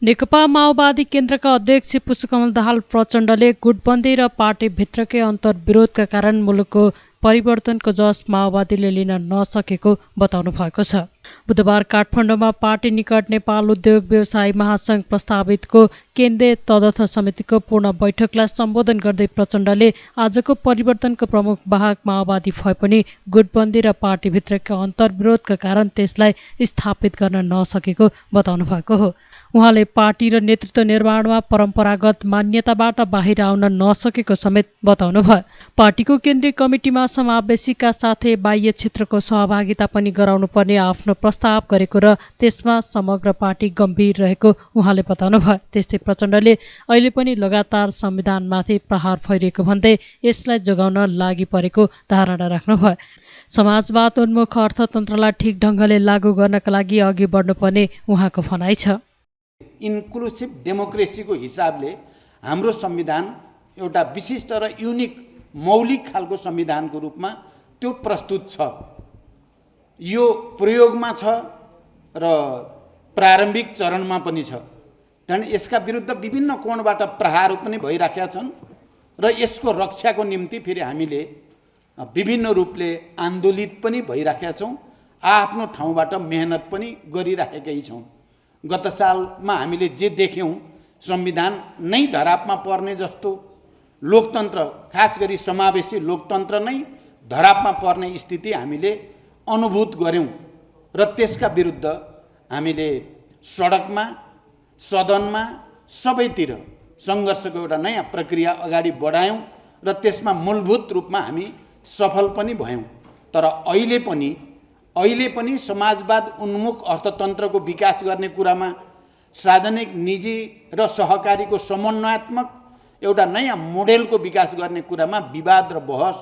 नेकपा माओवादी केन्द्रका अध्यक्ष पुष्पकमल दाहाल प्रचण्डले गुटबन्दी र पार्टीभित्रकै अन्तर्विरोधका कारण मुलुकको परिवर्तनको जस माओवादीले लिन नसकेको बताउनु भएको छ। बुधबार काठमाडौँमा पार्टी निकट नेपाल उद्योग व्यवसायी महासङ्घ प्रस्तावितको केन्द्रीय तदर्थ समितिको पूर्ण बैठकलाई सम्बोधन गर्दै प्रचण्डले आजको परिवर्तनको प्रमुख वाहक माओवादी भए पनि गुटबन्दी र पार्टीभित्रका अन्तर्विरोधका कारण त्यसलाई स्थापित गर्न नसकेको बताउनु भएको हो। उहाँले पार्टी र नेतृत्व निर्माणमा परम्परागत मान्यताबाट बाहिर आउन नसकेको समेत बताउनु भयो। पार्टीको केन्द्रीय कमिटीमा समावेशीका साथै बाह्य क्षेत्रको सहभागिता पनि गराउनु पर्ने आफ्नो प्रस्ताव गरेको र त्यसमा समग्र पार्टी गम्भीर रहेको उहाँले बताउनु भयो। त्यस्तै प्रचण्डले अहिले पनि लगातार संविधानमाथि प्रहार भइरहेको भन्दै यसलाई जोगाउन लागि परेको धारणा राख्नुभयो। समाजवाद उन्मुख अर्थतन्त्रलाई ठिक ढङ्गले लागू गर्नका लागि अघि बढ्नुपर्ने उहाँको भनाइ छ। इन्क्लुसिभ डेमोक्रेसीको हिसाबले हाम्रो संविधान एउटा विशिष्ट र युनिक मौलिक खालको संविधानको रूपमा त्यो प्रस्तुत छ। यो प्रयोगमा छ र प्रारम्भिक चरणमा पनि छ। कारण यसका विरुद्ध विभिन्न कोणबाट प्रहार पनि भइराखेका छन् र यसको रक्षाको निम्ति फेरि हामीले विभिन्न रूपले आन्दोलित पनि भइराखेका छौँ। आफ्नो ठाउँबाट मेहनत पनि गरिराखेकै छौँ। गत सालमा हामीले जे देख्यौँ संविधान नै धरापमा पर्ने जस्तो, लोकतन्त्र खास गरी समावेशी लोकतन्त्र नै धरापमा पर्ने स्थिति हामीले अनुभूत गऱ्यौँ र त्यसका विरुद्ध हामीले सडकमा, सदनमा, सबैतिर सङ्घर्षको एउटा नयाँ प्रक्रिया अगाडि बढायौँ र त्यसमा मूलभूत रूपमा हामी सफल पनि भयौँ। तर अहिले पनि समाजवाद उन्मुख अर्थतन्त्रको विकास गर्ने कुरामा सार्वजनिक, निजी र सहकारीको समन्वयात्मक एउटा नयाँ मोडेलको विकास गर्ने कुरामा विवाद र बहस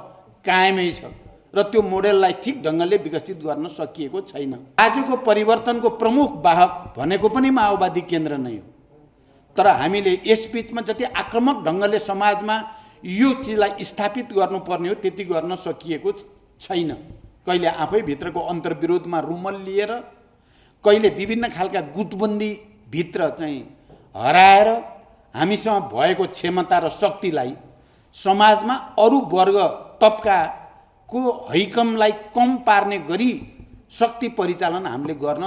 कायमै छ र त्यो मोडेललाई ठिक ढङ्गले विकसित गर्न सकिएको छैन। आजको परिवर्तनको प्रमुख वाहक भनेको पनि माओवादी केन्द्र नै हो। तर हामीले यसबीचमा जति आक्रामक ढङ्गले समाजमा यो चिजलाई स्थापित गर्नुपर्ने हो त्यति गर्न सकिएको छैन। कहिले आफै भित्रको अन्तर्विरोधमा रुमल लिएर, कहिले विभिन्न खालका गुटबन्दी भित्र चाहिँ हराएर हामीसँग भएको क्षमता र शक्तिलाई समाजमा अरू वर्ग तबकाको हैकमलाई कम पार्ने गरी शक्ति परिचालन हामीले गर्न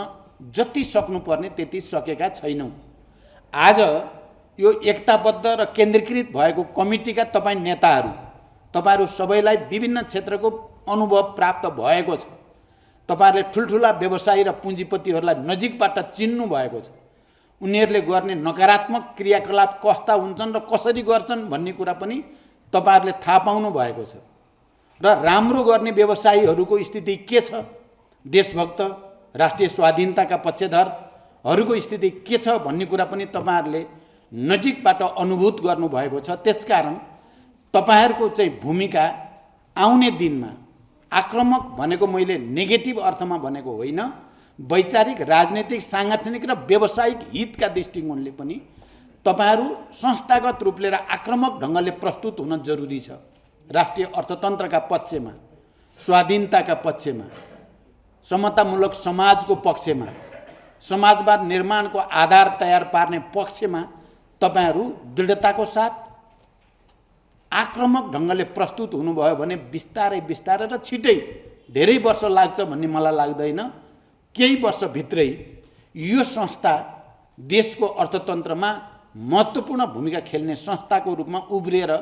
जति सक्नुपर्ने त्यति सकेका छैनौँ। आज यो एकताबद्ध र केन्द्रीकृत भएको कमिटीका तपाईँहरू सबैलाई विभिन्न क्षेत्रको अनुभव प्राप्त भएको छ। तपाईँहरूले ठुल्ठुला व्यवसायी र पुँजीपतिहरूलाई नजिकबाट चिन्नु भएको छ। उनीहरूले गर्ने नकारात्मक क्रियाकलाप कस्ता हुन्छन् र कसरी गर्छन् भन्ने कुरा पनि तपाईँहरूले थाहा पाउनु भएको छ। र राम्रो गर्ने व्यवसायीहरूको स्थिति के छ, देशभक्त राष्ट्रिय स्वाधीनताका पक्षधरहरूको स्थिति के छ भन्ने कुरा पनि तपाईँहरूले नजिकबाट अनुभूत गर्नुभएको छ। त्यसकारण तपाईँहरूको चाहिँ भूमिका आउने दिनमा आक्रामक भनेको मैले नेगेटिभ अर्थमा भनेको होइन, वैचारिक, राजनीतिक, साङ्गठनिक र व्यावसायिक हितका दृष्टिकोणले पनि तपाईँहरू संस्थागत रूपले र आक्रामक ढङ्गले प्रस्तुत हुन जरुरी छ। राष्ट्रिय अर्थतन्त्रका पक्षमा, स्वाधीनताका पक्षमा, समतामूलक समाजको पक्षमा, समाजवाद निर्माणको आधार तयार पार्ने पक्षमा तपाईँहरू दृढताको साथ आक्रामक ढङ्गले प्रस्तुत हुनुभयो भने बिस्तारै र छिटै, धेरै वर्ष लाग्छ भन्ने मलाई लाग्दैन, केही वर्षभित्रै यो संस्था देशको अर्थतन्त्रमा महत्त्वपूर्ण भूमिका खेल्ने संस्थाको रूपमा उब्रिएर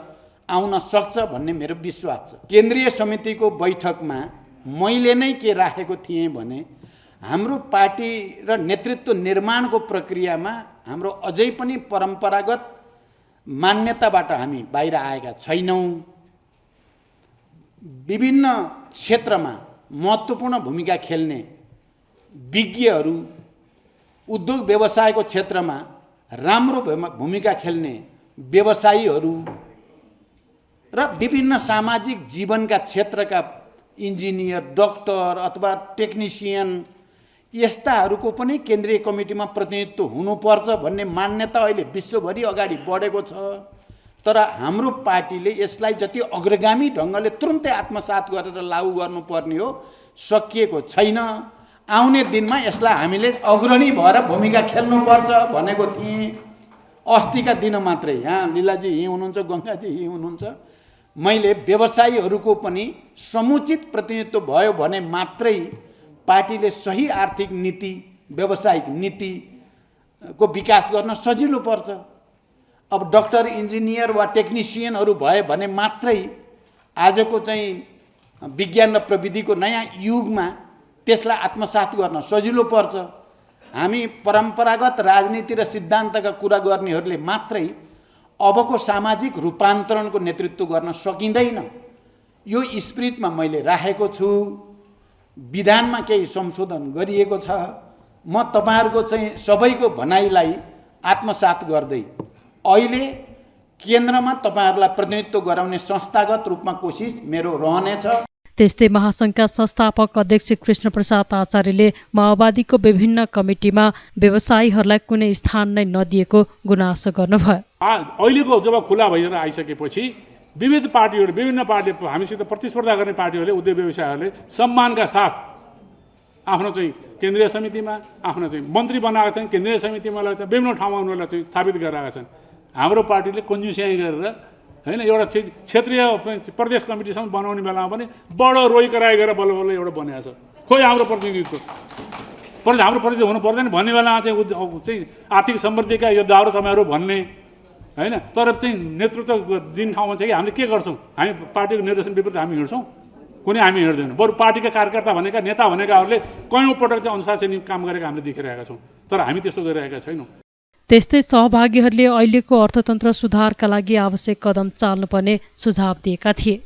आउन सक्छ भन्ने मेरो विश्वास छ। केन्द्रीय समितिको बैठकमा मैले नै के राखेको थिएँ भने हाम्रो पार्टी र नेतृत्व निर्माणको प्रक्रियामा हाम्रो अझै पनि परम्परागत मान्यताबाट हामी बाहिर आएका छैनौँ। विभिन्न क्षेत्रमा महत्त्वपूर्ण भूमिका खेल्ने विज्ञहरू, उद्योग व्यवसायको क्षेत्रमा राम्रो भूमिका खेल्ने व्यवसायीहरू र विभिन्न सामाजिक जीवनका क्षेत्रका इन्जिनियर, डाक्टर अथवा टेक्निसियन यस्ताहरूको पनि केन्द्रीय कमिटीमा प्रतिनिधित्व हुनुपर्छ भन्ने मान्यता अहिले विश्वभरि अगाडि बढेको छ। तर हाम्रो पार्टीले यसलाई जति अग्रगामी ढङ्गले तुरुन्तै आत्मसात गरेर लागू गर्नुपर्ने हो सकिएको छैन। आउने दिनमा यसलाई हामीले अग्रणी भएर भूमिका खेल्नुपर्छ भनेको थिएँ। अस्तिका दिन मात्रै यहाँ लीलाजी यहीँ हुनुहुन्छ, गङ्गाजी यहीँ हुनुहुन्छ, मैले व्यवसायीहरूको पनि समुचित प्रतिनिधित्व भयो भने मात्रै पार्टीले सही आर्थिक नीति, व्यावसायिक नीतिको विकास गर्न सजिलो पर्छ। अब डक्टर, इन्जिनियर वा टेक्निसियनहरू भए भने मात्रै आजको चाहिँ विज्ञान र प्रविधिको नयाँ युगमा त्यसलाई आत्मसात गर्न सजिलो पर्छ। हामी परम्परागत राजनीति र सिद्धान्तका कुरा गर्नेहरूले मात्रै अबको सामाजिक रूपान्तरणको नेतृत्व गर्न सकिँदैन। यो स्पिरिटमा मैले राखेको छु। विधानमा केही संशोधन गरिएको छ। म तपाईँहरूको चाहिँ सबैको भनाइलाई आत्मसात गर्दै अहिले केन्द्रमा तपाईँहरूलाई प्रतिनिधित्व गराउने संस्थागत रूपमा कोसिस मेरो रहनेछ। त्यस्तै महासङ्घका संस्थापक अध्यक्ष कृष्णप्रसाद आचार्यले माओवादीको विभिन्न कमिटीमा व्यवसायीहरूलाई कुनै स्थान नै नदिएको गुनासो गर्नुभयो। अहिलेको जब खुला भएर आइसकेपछि विविध पार्टीहरू, विभिन्न पार्टी, हामीसित प्रतिस्पर्धा गर्ने पार्टीहरूले, उद्योग व्यवसायहरूले सम्मानका साथ आफ्नो चाहिँ केन्द्रीय समितिमा, आफ्नो चाहिँ मन्त्री बनाएका छन्, केन्द्रीय समितिमा लगाएका छन्, विभिन्न ठाउँमा उनीहरूलाई चाहिँ स्थापित गराएका छन्। हाम्रो पार्टीले कन्जुस्याइ गरेर होइन एउटा क्षेत्रीय प्रदेश कमिटीसम्म बनाउने बेलामा पनि बडो रोइ कराइ गरेर बल्ल बल्ल एउटा बनाएको छ। खोइ हाम्रो प्रतिनिधित्व हाम्रो प्रतिनिधित्व हुनु पर्दैन भन्ने बेलामा चाहिँ आर्थिक समृद्धिका योद्धाहरू तपाईँहरू भन्ने होइन। तर चाहिँ नेतृत्व दिने ठाउँमा चाहिँ हामीले के गर्छौँ? हामी पार्टीको निर्देशन विपरीत हामी हिँड्छौँ? कुनै हामी हिँड्दैनौँ। बरु पार्टीका कार्यकर्ता भनेका, नेता भनेकाहरूले कयौँ पटक चाहिँ अनुशासनिक काम गरेका हामीले देखिरहेका छौँ। तर हामी त्यसो गरिरहेका छैनौँ। त्यस्तै सहभागीहरूले अहिलेको अर्थतन्त्र सुधारका लागि आवश्यक कदम चाल्नुपर्ने सुझाव दिएका थिए।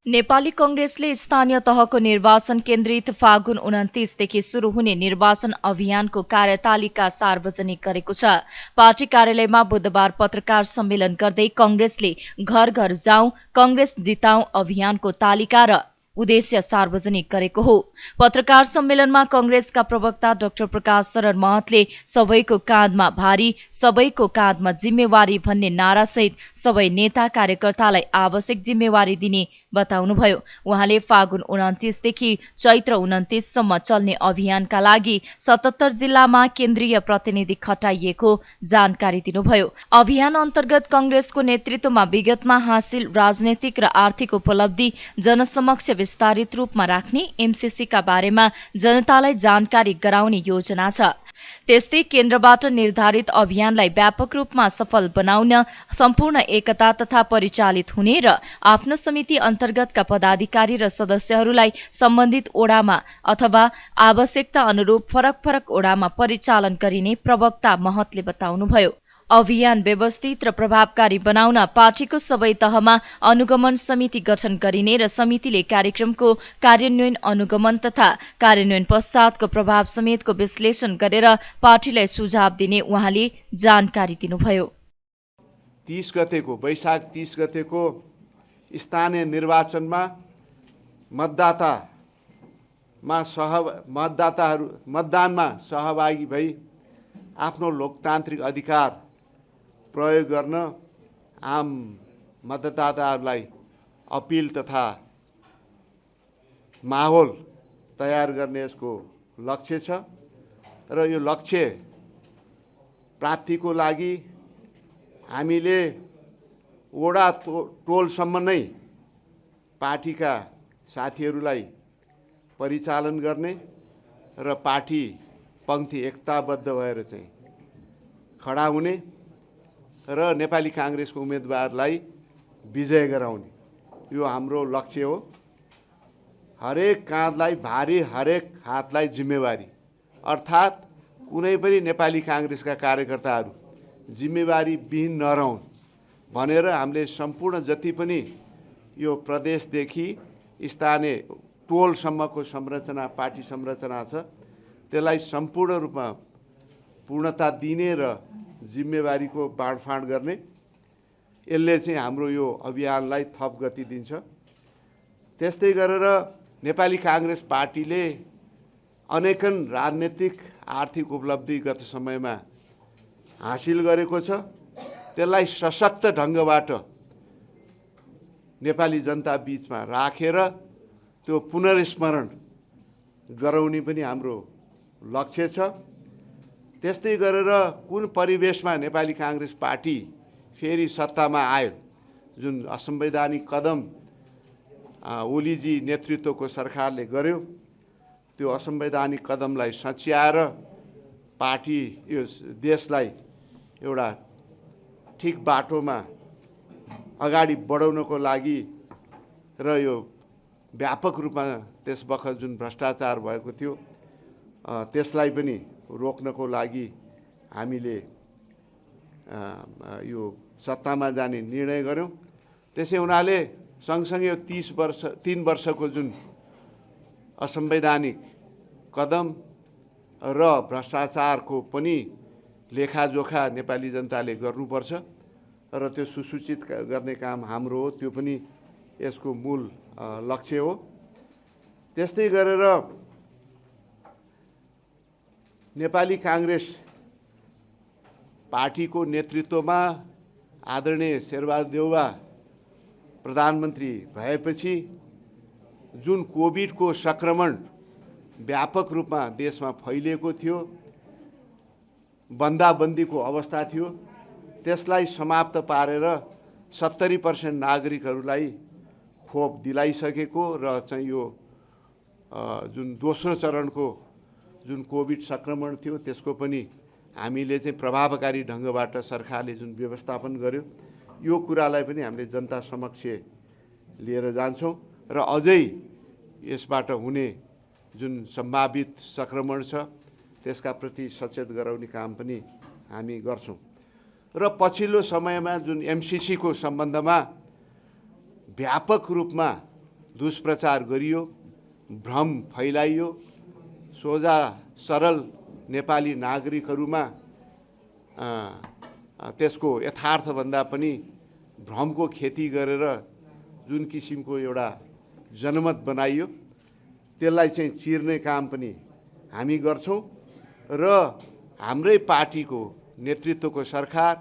नेपाली कांग्रेसले स्थानीय तहको निर्वाचन केन्द्रित फागुन 29 देखि शुरू हुने निर्वाचन अभियानको कार्यतालिका सार्वजनिक गरेको छ। पार्टी कार्यालयमा बुधबार पत्रकार सम्मेलन गर्दै कांग्रेसले घर घर जाउँ कांग्रेस जिताउँ अभियानको तालिका र उद्देश्य सार्वजनिक गरेको हो। पत्रकार सम्मेलनमा कांग्रेसका प्रवक्ता डाक्टर प्रकाश शरण महतले सबैको काँधमा भारी, सबैको काँधमा जिम्मेवारी भन्ने नारासहित सबै नेता कार्यकर्तालाई आवश्यक जिम्मेवारी दिने बताउनुभयो। उहाँले फागुन 29 देखि चैत्र 29 सम्म चल्ने अभियानका लागि 77 जिल्लामा केन्द्रीय प्रतिनिधि खटाइएको जानकारी दिनुभयो। अभियान अन्तर्गत कांग्रेसको नेतृत्वमा विगतमा हासिल राजनैतिक र आर्थिक उपलब्धि जनसमक्ष विस्तारित रूपमा राख्ने, एमसीसीका बारेमा जनतालाई जानकारी गराउने योजना छ। त्यस्तै केन्द्रबाट निर्धारित अभियानलाई व्यापक रूपमा सफल बनाउन सम्पूर्ण एकता तथा परिचालित हुने र आफ्नो समिति अन्तर्गतका पदाधिकारी र सदस्यहरूलाई सम्बन्धित ओडामा अथवा आवश्यकता अनुरूप फरक फरक ओडामा परिचालन गरिने प्रवक्ता महतले बताउनुभयो। अभियान व्यवस्थित र प्रभावकारी बनाउन पार्टीको सबै तहमा अनुगमन समिति गठन गरिने र समितिले कार्यक्रमको कार्यान्वयन, अनुगमन तथा कार्यान्वयन पश्चातको प्रभाव समेतको विश्लेषण गरेर पार्टीलाई सुझाव दिने उहाँले जानकारी दिनुभयो। 30 गतेको वैशाख 30 गतेको स्थानीय निर्वाचनमा मतदानमा सहभागी भई आफ्नो लोकतान्त्रिक अधिकार प्रयोग गर्न आम मतदाताहरूलाई अपिल तथा माहौल तयार गर्ने यसको लक्ष्य छ र यो लक्ष्य प्राप्तिको लागि हामीले वडा टोलसम्म नै पार्टीका साथीहरूलाई परिचालन गर्ने र पार्टी पङ्क्ति एकताबद्ध भएर चाहिँ खडा हुने र नेपाली कांग्रेसको उम्मेदवारलाई विजय गराउने, यो हाम्रो लक्ष्य हो। हरेक काँधलाई भारी, हरेक हातलाई जिम्मेवारी, अर्थात् कुनै पनि नेपाली कांग्रेसका कार्यकर्ताहरू जिम्मेवारी विहीन नरहुन् भनेर हामीले सम्पूर्ण जति पनि यो प्रदेशदेखि स्थानीय टोलसम्मको संरचना, पार्टी संरचना छ त्यसलाई सम्पूर्ण रूपमा पूर्णता दिने र जिम्मेवारीको बाँडफाँड गर्ने, यसले चाहिँ हाम्रो यो अभियानलाई थप गति दिन्छ। त्यस्तै गरेर नेपाली कांग्रेस पार्टीले अनेकन राजनीतिक आर्थिक उपलब्धि गत समयमा हासिल गरेको छ। त्यसलाई सशक्त ढङ्गबाट नेपाली जनता बीचमा राखेर त्यो पुनर्स्मरण गराउने पनि हाम्रो लक्ष्य छ। त्यस्तै गरेर कुन परिवेशमा नेपाली काङ्ग्रेस पार्टी फेरि सत्तामा आयो, जुन असंवैधानिक कदम ओलीजी नेतृत्वको सरकारले गर्यो, त्यो असंवैधानिक कदमलाई सच्याएर पार्टी यो देशलाई एउटा ठिक बाटोमा अगाडि बढाउनको लागि र यो व्यापक रूपमा त्यस बखत जुन भ्रष्टाचार भएको थियो त्यसलाई पनि रोक्नको लागि हामीले यो सत्तामा जाने निर्णय गर्यौँ। त्यसै हुनाले सँगसँगै यो 3 वर्षको जुन असंवैधानिक कदम र भ्रष्टाचारको पनि लेखाजोखा नेपाली जनताले गर्नुपर्छ र त्यो सुसूचित गर्ने काम हाम्रो हो। त्यो पनि यसको मूल लक्ष्य हो। त्यस्तै गरेर नेपाली काङ्ग्रेस पार्टीको नेतृत्वमा आदरणीय शेरबहादुर देउवा प्रधानमन्त्री भएपछि जुन कोभिडको संक्रमण व्यापक रूपमा देशमा फैलिएको थियो, बन्दाबन्दीको अवस्था थियो, त्यसलाई समाप्त पारेर 70% नागरिकहरूलाई खोप दिलाइसकेको र चाहिँ यो जुन दोस्रो चरणको जुन कोभिड संक्रमण थियो त्यसको पनि हामीले चाहिँ प्रभावकारी ढङ्गबाट सरकारले जुन व्यवस्थापन गर्यो, यो कुरालाई पनि हामीले जनता समक्ष लिएर जान्छौँ र अझै यसबाट हुने जुन सम्भावित संक्रमण छ त्यसका प्रति सचेत गराउने काम पनि हामी गर्छौँ। र पछिल्लो समयमा जुन एमसीसी को सम्बन्धमा व्यापक रूपमा दुष्प्रचार गरियो, भ्रम फैलाइयो, सोझा सरल नेपाली नागरिकहरूमा त्यसको यथार्थभन्दा पनि भ्रमको खेती गरेर जुन किसिमको एउटा जनमत बनाइयो त्यसलाई चाहिँ चिर्ने काम पनि हामी गर्छौँ र हाम्रै पार्टीको नेतृत्वको सरकार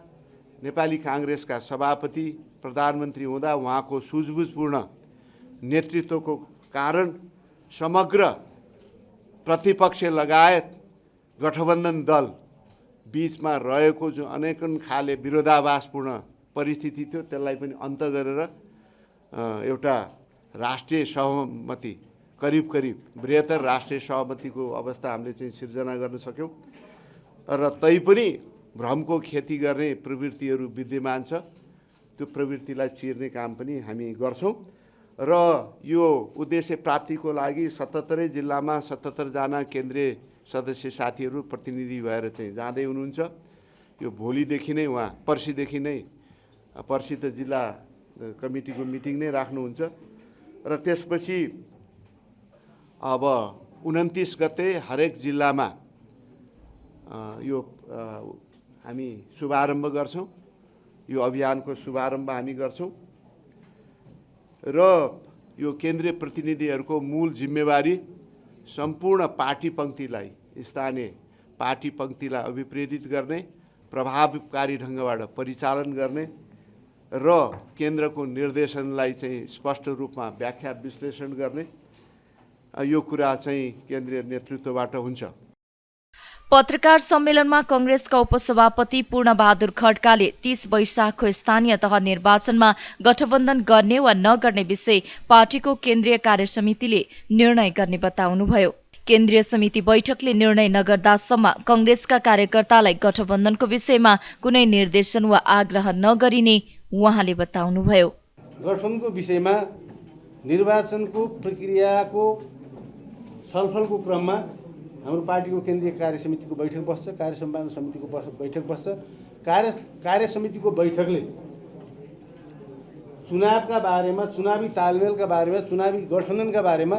नेपाली काङ्ग्रेसका सभापति प्रधानमन्त्री हुँदा उहाँको सुझबुझपूर्ण नेतृत्वको कारण समग्र प्रतिपक्ष लगायत गठबन्धन दल बीचमा रहेको जो अनेकन खाले विरोधाभासपूर्ण परिस्थिति थियो त्यसलाई पनि अन्त गरेर एउटा राष्ट्रिय सहमति करिब बृहत्तर राष्ट्रिय सहमतिको अवस्था हामीले चाहिँ सिर्जना गर्न सक्यौँ र तैपनि भ्रमको खेती गर्ने प्रवृत्तिहरू विद्यमान छ। त्यो प्रवृत्तिलाई चिर्ने काम पनि हामी गर्छौँ र यो उद्देश्य प्राप्तिको लागि 77 जिल्लामा 77 जना केन्द्रीय सदस्य साथीहरू प्रतिनिधि भएर चाहिँ जाँदै हुनुहुन्छ। यो भोलिदेखि नै उहाँ पर्सिदेखि नै पर्सि त जिल्ला कमिटीको मिटिङ नै राख्नुहुन्छ र त्यसपछि अब 29 गते हरेक जिल्लामा यो हामी शुभारम्भ गर्छौँ। यो अभियानको शुभारम्भ हामी गर्छौँ र यो केन्द्रीय प्रतिनिधिहरूको मूल जिम्मेवारी सम्पूर्ण पार्टी पङ्क्तिलाई, स्थानीय पार्टी पङ्क्तिलाई अभिप्रेरित गर्ने, प्रभावकारी ढङ्गबाट परिचालन गर्ने र केन्द्रको निर्देशनलाई चाहिँ स्पष्ट रूपमा व्याख्या विश्लेषण गर्ने, यो कुरा चाहिँ केन्द्रीय नेतृत्वबाट हुन्छ। पत्रकार सम्मेलनमा कंग्रेसका उपसभापति पूर्णबहादुर खड्काले 30 वैशाखको स्थानीय तह निर्वाचनमा गठबन्धन गर्ने वा नगर्ने विषय पार्टीको केन्द्रीय कार्यसमितिले निर्णय गर्ने बताउनुभयो। केन्द्रीय समिति बैठकले निर्णय नगर्दासम्म कंग्रेसका कार्यकर्तालाई गठबन्धनको विषयमा कुनै निर्देशन वा आग्रह नगरिने उहाँले बताउनुभयो। गठबन्धनको विषयमा निर्वाचनको प्रक्रियाको छलफलको क्रममा हाम्रो पार्टीको केन्द्रीय कार्यसमितिको बैठक बस्छ, कार्य सम्पादन समितिको बैठक बस्छ। कार्य समितिको बैठकले चुनावका बारेमा, चुनावी तालमेलका बारेमा, चुनावी गठबन्धनका बारेमा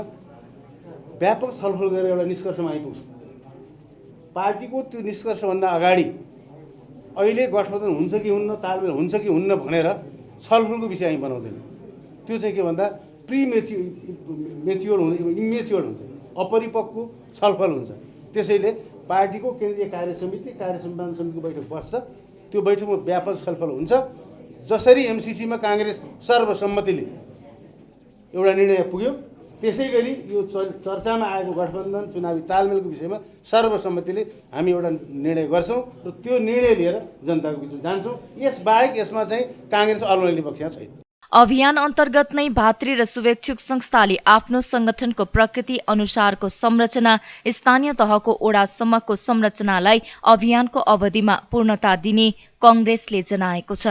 व्यापक छलफल गरेर एउटा निष्कर्षमा आइपुग्छ। पार्टीको त्यो निष्कर्षभन्दा अगाडि अहिले गठबन्धन हुन्छ कि हुन्न, तालमेल हुन्छ कि हुन्न भनेर छलफलको विषय हामी बनाउँदैन। त्यो चाहिँ के भन्दा इमेच्योर हुन्छ, अपरिपक्व छलफल हुन्छ। त्यसैले पार्टीको केन्द्रीय कार्य समिति, कार्य सम्पादन समितिको बैठक बस्छ। त्यो बैठकमा व्यापक छलफल हुन्छ। जसरी एमसीसीमा काङ्ग्रेस सर्वसम्मतिले एउटा निर्णय पुग्यो। त्यसै गरी यो चर्चामा आएको गठबन्धन चुनावी तालमेलको विषयमा सर्वसम्मतिले हामी एउटा निर्णय गर्छौँ र त्यो निर्णय लिएर जनताको बिचमा जान्छौँ। यसबाहेक यसमा चाहिँ काङ्ग्रेस अलमलि पक्षमा छैन। अभियान अन्तर्गत नै भातृ र शुभेच्छुक संस्थाले आफ्नो संगठनको प्रकृति अनुसारको संरचना स्थानीय तहको ओडासम्मको संरचनालाई अभियानको अवधिमा पूर्णता दिने कांग्रेसले जनाएको छ।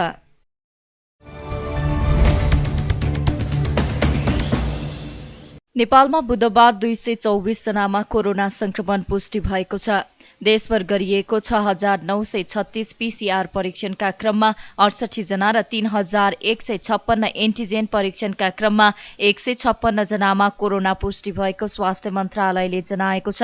नेपालमा बुधबार 224 जनामा कोरोना संक्रमण पुष्टि भएको छ। देशभर गरिएको 6,936 पीसीआर परीक्षणका क्रममा 68 जना र 3,156 एन्टिजेन परीक्षणका क्रममा 156 जनामा कोरोना पुष्टि भएको स्वास्थ्य मन्त्रालयले जनाएको छ।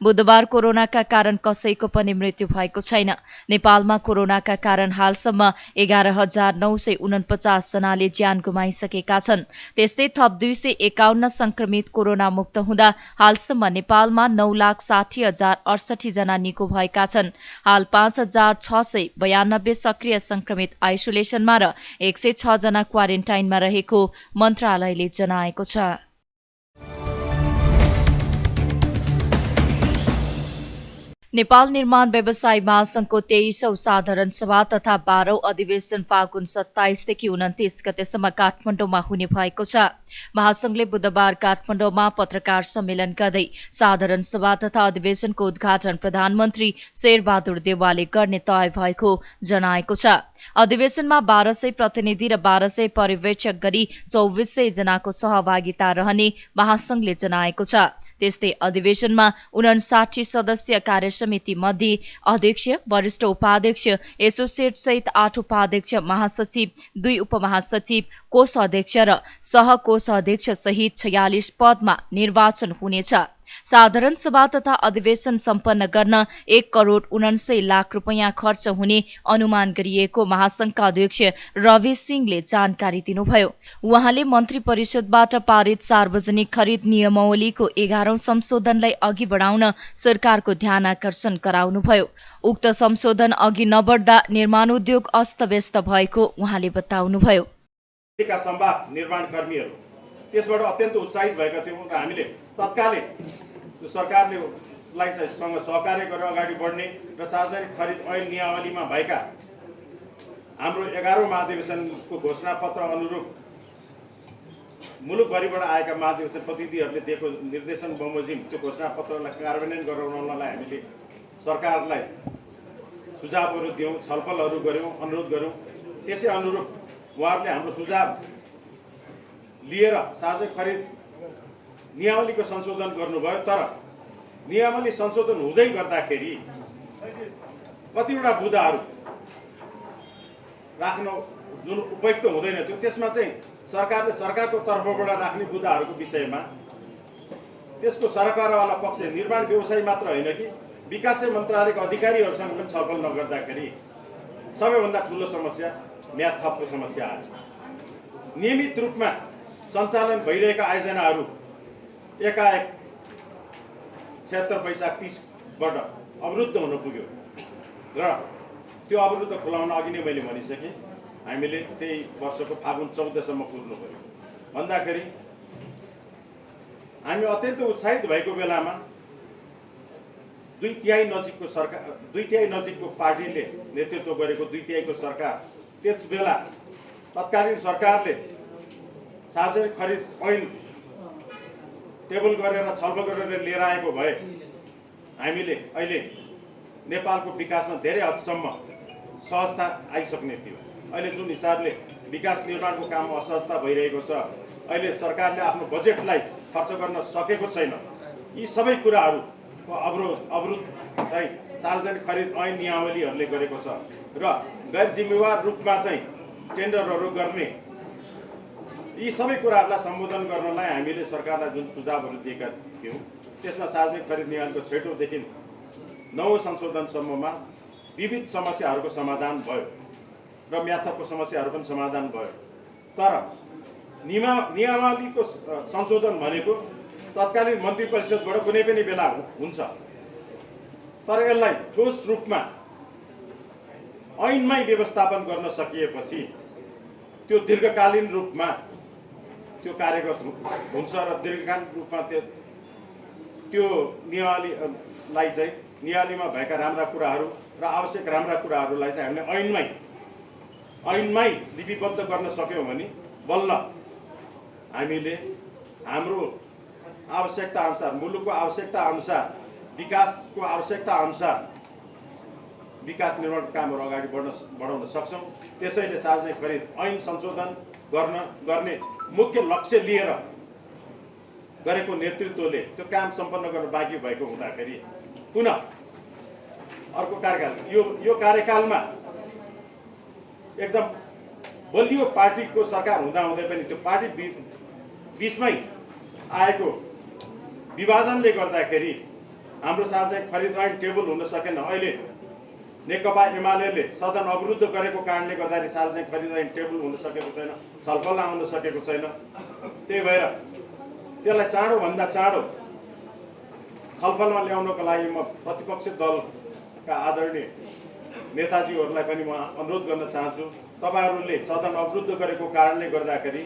बुधबार कोरोनाका कारण कसैको पनि मृत्यु भएको छैन। नेपालमा कोरोनाका कारण हालसम्म 11,949 जनाले ज्यान गुमाइसकेका छन्। त्यस्तै थप 251 संक्रमित कोरोना मुक्त हुँदा हालसम्म नेपालमा 9,60,068 जना निको भएका छन्। हाल 5,692 सक्रिय संक्रमित आइसोलेसनमा र 106 जना क्वारेन्टाइनमा रहेको मन्त्रालयले जनाएको छ। नेपाल निर्माण व्यवसाय महासंघको 23औं साधारण सभा तथा 12औं अधिवेशन फागुन 27 देखि 29 गतेसम्म काठमाडौँमा हुने भएको छ। महासंघले बुधबार काठमाडौँमा पत्रकार सम्मेलन गर्दै साधारण सभा तथा अधिवेशनको उद्घाटन प्रधानमन्त्री शेरबहादुर देउवाले गर्ने तय भएको जनाएको छ। अधिवेशनमा 1200 प्रतिनिधि र 1200 पर्यवेक्षक गरी 2400 जनाको सहभागिता रहने महासंघले जनाएको छ। त्यस्तै अधिवेशनमा 59 सदस्य कार्यसमिति मध्ये अध्यक्ष, वरिष्ठ उपाध्यक्ष, एसोसिएट सहित 8 उपाध्यक्ष, महासचिव, 2 उपमहासचिव, कोषाध्यक्ष र सहकोषाध्यक्ष सहित 46 पदमा निर्वाचन हुनेछ। साधारण सभा तथा अधिवेशन सम्पन्न गर्न 1,49,00,000 रुपैयाँ खर्च हुने अनुमान गरिएको महासंघका अध्यक्ष रवि सिंहले जानकारी दिनुभयो। उहाँले मन्त्री परिषदबाट पारित सार्वजनिक खरिद नियमावलीको 11औं संशोधनलाई अघि बढाउन सरकारको ध्यानाकर्षण गराउनुभयो। उक्त संशोधन अघि नबढ्दा निर्माण उद्योग अस्तव्यस्त भएको उहाँले बताउनुभयो। सम्भाग निर्माण कर्मीहरू त्यसबाट अत्यन्त उत्साहित भएका थियौँ र हामीले तत्कालै सरकारले सँग सहकार्य गरेर अगाडि बढ्ने र सार्वजनिक खरिद ऐन नियमावलीमा भएका हाम्रो 11औं महाधिवेशनको घोषणापत्र अनुरूप मुलुकभरिबाट आएका महाधिवेशन प्रतिनिधिहरूले दिएको निर्देशन बमोजिम त्यो घोषणापत्रलाई कार्यान्वयन गराउनलाई हामीले सरकारलाई सुझावहरू दियौँ, छलफलहरू गऱ्यौँ, अनुरोध गऱ्यौँ। त्यसै अनुरूप उहाँहरूले हाम्रो सुझाव लिएर सार्वजनिक खरिद नियमावलीको संशोधन गर्नुभयो। तर नियमावली संशोधन हुँदै गर्दाखेरि कतिवटा बुँदाहरू राख्न जुन उपयुक्त हुँदैन थियो, त्यसमा चाहिँ सरकारले सरकारको तर्फबाट राख्ने बुँदाहरूको विषयमा त्यसको सरकारवाला पक्ष निर्माण व्यवसाय मात्र होइन कि विकास मन्त्रालयका अधिकारीहरूसँग पनि छलफल नगर्दाखेरि सबैभन्दा ठुलो समस्या म्याद थपको समस्या आयो। नियमित रूपमा सञ्चालन भइरहेका आयोजनाहरू एकाएक 76 वैशाख 30बाट अवरुद्ध हुन पुग्यो र त्यो अवरुद्ध खुलाउन अघि नै मैले भनिसकेँ, हामीले त्यही वर्षको फागुन 14सम्म पुग्नु पर्यो। भन्दाखेरि हामी अत्यन्त उत्साहित भएको बेलामा 2/3 नजिकको सरकार, 2/3 नजिकको पार्टीले नेतृत्व गरेको 2/3 को सरकार, त्यस बेला तत्कालीन सरकारले सार्वजनिक खरिद ऐन टेबल गरेर छलफल गरेर लिएर आएको भए हामीले अहिले नेपालको विकासमा धेरै हदसम्म सहजता आइसक्ने थियो। अहिले जुन हिसाबले विकास निर्माणको काम असहजता भइरहेको छ, अहिले सरकारले आफ्नो बजेटलाई खर्च गर्न सकेको छैन। यी सबै कुराहरूको अवरोध चाहिँ सार्वजनिक खरिद ऐन नियमावलीहरूले गरेको छ र गैर जिम्मेवार रूपमा चाहिँ टेन्डरहरू गर्ने यी सबै कुराहरूलाई सम्बोधन गर्नलाई हामीले सरकारलाई जुन सुझावहरू दिएका थियौँ, त्यसमा सार्वजनिक खरिद नियमको 6औँदेखि 9औं संशोधनसम्ममा विविध समस्याहरूको समाधान भयो र म्याथको समस्याहरू पनि समाधान भयो। तर नियमावलीको संशोधन भनेको तत्कालीन मन्त्री परिषदबाट कुनै पनि बेला हुन्छ, तर यसलाई ठोस रूपमा ऐनमै व्यवस्थापन गर्न सकिएपछि त्यो दीर्घकालीन रूपमा त्यो कार्यगत हुन्छ र दीर्घकालीन रूपमा त्यो नियालीलाई चाहिँ नियालीमा भएका राम्रा कुराहरू र आवश्यक राम्रा कुराहरूलाई चाहिँ हामीले ऐनमै लिपिबद्ध गर्न सक्यौँ भने बल्ल हामीले हाम्रो आवश्यकता अनुसार, मुलुकको आवश्यकता अनुसार, विकासको आवश्यकता अनुसार विकास निर्माण कामहरू अगाडि बढाउन सक्छौँ। त्यसैले सार्वजनिक खरिद ऐन संशोधन गर्ने मुख्य लक्ष्य लिएर गरेको नेतृत्वले त्यो काम सम्पन्न गर्न बाँकी भएको हुँदाखेरि पुनः अर्को कार्यकाल यो कार्यकालमा एकदम बलियो पार्टीको सरकार हुँदाहुँदै पनि त्यो पार्टी बिचमै आएको विभाजनले गर्दाखेरि हाम्रो सार्वजनिक खरिद ऐन टेबल हुन सकेन। अहिले नेकपा एमाले सदन अवरुद्ध गरेको कारणले गर्दाखेरि सार्वजनिक खरिद ऐन टेबल हुन सकेको छैन, छलफलमा आउन सकेको छैन। त्यही भएर त्यसलाई चाँडोभन्दा चाँडो छलफलमा ल्याउनको लागि म प्रतिपक्षी दलका आदरणीय नेताजीहरूलाई पनि म अनुरोध गर्न चाहन्छु, तपाईहरूले सदन अवरुद्ध गरेको कारणले गर्दाखेरि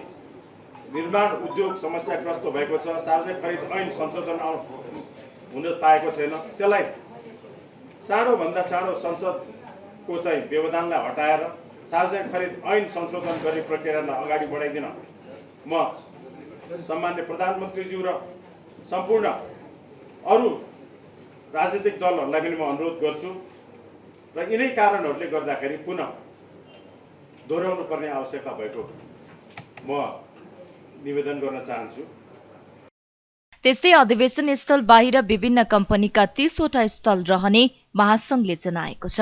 निर्माण उद्योग समस्याग्रस्त भएको छ, सार्वजनिक खरिद ऐन संशोधन हुन पाएको छैन। त्यसलाई चाँडोभन्दा चाँडो संसदको चाहिँ व्यवधानलाई हटाएर सार्वजनिक खरिद ऐन संशोधन गर्ने प्रक्रियालाई अगाडि बढाइदिन म सम्मान्य प्रधानमन्त्रीज्यू र सम्पूर्ण अरू राजनीतिक दलहरूलाई पनि म अनुरोध गर्छु र यिनै कारणहरूले गर्दाखेरि पुनः दोहोऱ्याउनु पर्ने आवश्यकता भएको म निवेदन गर्न चाहन्छु। त्यस्तै अधिवेशन स्थल बाहिर विभिन्न कम्पनीका 30 वटा स्टल रहने महासंघले जनाएको छ।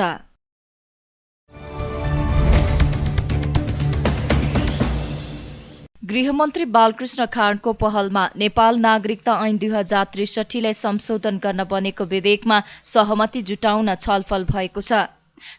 गृहमन्त्री बालकृष्ण खाँडको पहलमा नेपाल नागरिकता ऐन 2063लाई संशोधन गर्न बनेको विधेयकमा सहमति जुटाउन छलफल भएको छ।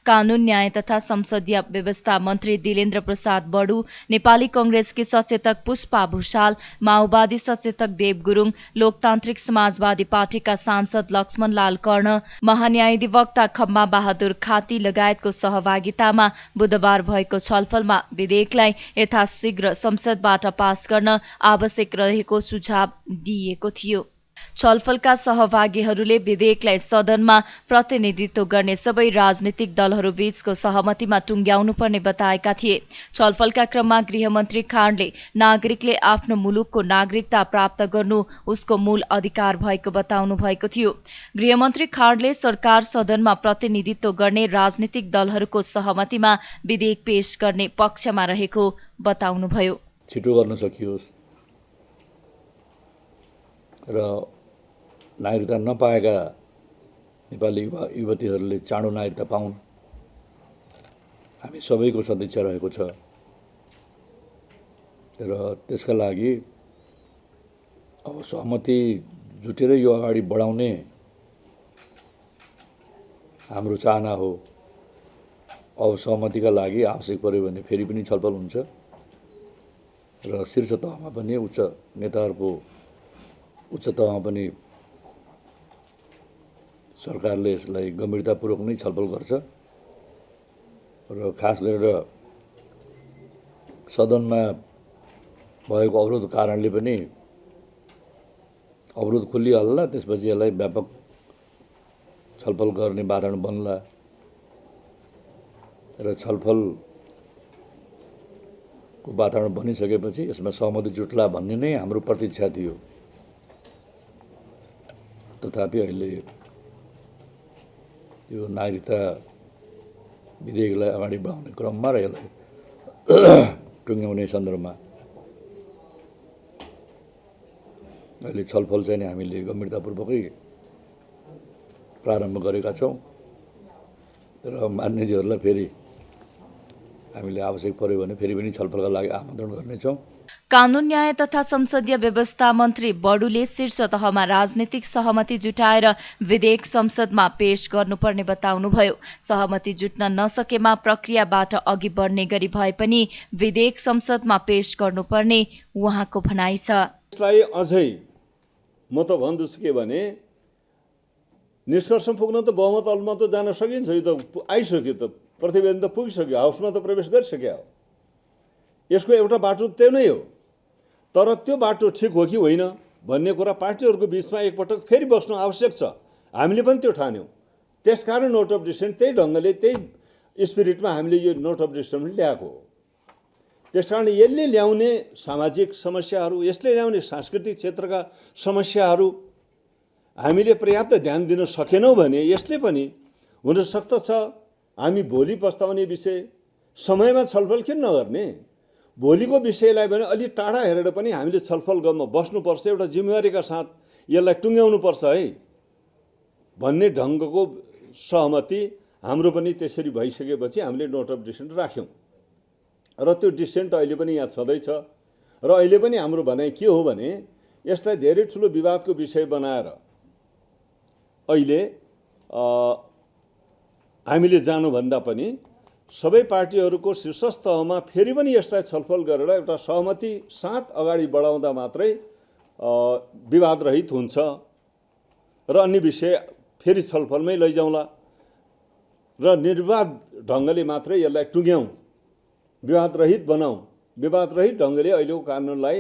कानून न्याय तथा संसदीय व्यवस्था मन्त्री दिलेन्द्र प्रसाद बडु, नेपाली कंग्रेसकी सचेतक पुष्पा भूषाल, माओवादी सचेतक देव गुरुङ, लोकतान्त्रिक समाजवादी पार्टीका सांसद लक्ष्मणलाल कर्ण, महान्यायाधिवक्ता खम्मा बहादुर खाती लगायतको सहभागितामा बुधबार भएको छलफलमा विधेयकलाई यथाशीघ्र संसदबाट पास गर्न आवश्यक रहेको सुझाव दिइएको थियो। छलफलका सहभागीहरूले विधेयकलाई सदनमा प्रतिनिधित्व गर्ने सबै राजनीतिक दलहरू बीचको सहमतिमा टुङ्ग्याउनुपर्ने बताएका थिए। छलफलका क्रममा गृहमन्त्री खाँडले नागरिकले आफ्नो मुलुकको नागरिकता प्राप्त गर्नु उसको मूल अधिकार भएको बताउनु भएको थियो। गृहमन्त्री खाँडले सरकार सदनमा प्रतिनिधित्व गर्ने राजनीतिक दलहरूको सहमतिमा विधेयक पेश गर्ने पक्षमा रहेको बताउनुभयो। छिटो गर्न सकियोस् र नागरिकता नपाएका नेपाली युवतीहरूले चाँडो नागरिकता पाउन्, हामी सबैको सदिच्छा रहेको छ र त्यसका लागि अब सहमति जुटेर यो अगाडि बढाउने हाम्रो चाहना हो। अब सहमतिका लागि आवश्यक पर्यो भने फेरि पनि छलफल हुन्छ र शीर्ष तहमा पनि उच्च नेताहरूको उच्च तहमा पनि सरकारले यसलाई गम्भीरतापूर्वक नै छलफल गर्छ र खास गरेर सदनमा भएको अवरोध कारणले पनि अवरोध खोलिहाल्ला, त्यसपछि यसलाई व्यापक छलफल गर्ने वातावरण बन्ला र छलफलको वातावरण बनिसकेपछि यसमा सहमति जुट्ला भन्ने नै हाम्रो प्रतीक्षा थियो। तथापि अहिले यो नागरिकता विधेयकलाई अगाडि बढाउने क्रममा र यसलाई टुङ्ग्याउने सन्दर्भमा अहिले छलफल चाहिँ हामीले गम्भीरतापूर्वकै प्रारम्भ गरेका छौँ र मान्यजीहरूलाई फेरि हामीले आवश्यक पर्यो भने फेरि पनि छलफलका लागि आमन्त्रण गर्नेछौँ। कानून न्याय तथा संसदीय व्यवस्था मन्त्री बडुले शीर्ष तहमा राजनीतिक सहमति जुटाएर विधेयक संसदमा पेश गर्नुपर्ने बताउनुभयो। सहमति जुट्न नसकेमा प्रक्रियाबाट अघि बढ्ने गरी भए पनि विधेयक संसदमा पेश गर्नुपर्ने उहाँको भनाइ छ। यसलाई अझै म त भन्दैछु के भने निष्कर्ष पुग्न त बहुमत अलमा त जान सकिन्छ, यो त आइसक्यो, त प्रतिवेदन त पुगिसक्यो, हाउसमा त प्रवेश गरिसक्यो। यसको एउटा बाटो त्यो नै हो। तर त्यो बाटो ठिक हो कि होइन भन्ने कुरा पार्टीहरूको बिचमा एकपटक फेरि बस्नु आवश्यक छ। हामीले पनि त्यो ठान्यौँ। त्यसकारण नोट अफ डिसिसन त्यही ढङ्गले त्यही स्पिरिटमा हामीले यो नोट अफ डिसिसन पनि ल्याएको हो। त्यसकारण यसले ल्याउने सामाजिक समस्याहरू, यसले ल्याउने सांस्कृतिक क्षेत्रका समस्याहरू हामीले पर्याप्त ध्यान दिन सकेनौँ भने यसले पनि हुनसक्दछ हामी भोलि पस्ताउने विषय समयमा छलफल किन नगर्ने, भोलिको विषयलाई भने अलि टाढा हेरेर पनि हामीले छलफल गर्न बस्नुपर्छ, एउटा जिम्मेवारीका साथ यसलाई टुङ्ग्याउनुपर्छ है भन्ने ढङ्गको सहमति हाम्रो पनि त्यसरी भइसकेपछि हामीले नोट अफ डिसिसन राख्यौँ र त्यो डिसिसन त अहिले पनि यहाँ छँदैछ। र अहिले पनि हाम्रो भनाइ के हो भने यसलाई धेरै ठुलो विवादको विषय बनाएर अहिले हामीले जानुभन्दा पनि सबै पार्टीहरूको शीर्ष तहमा फेरि पनि यसलाई छलफल गरेर एउटा सहमति साथ अगाडि बढाउँदा मात्रै विवाद रहित हुन्छ र अन्य विषय फेरि छलफलमै लैजाउँला र निर्वाध ढङ्गले मात्रै यसलाई टुङ्ग्याउँ, विवाद रहित बनाऊँ, विवाद रहित ढङ्गले अहिलेको कानुनलाई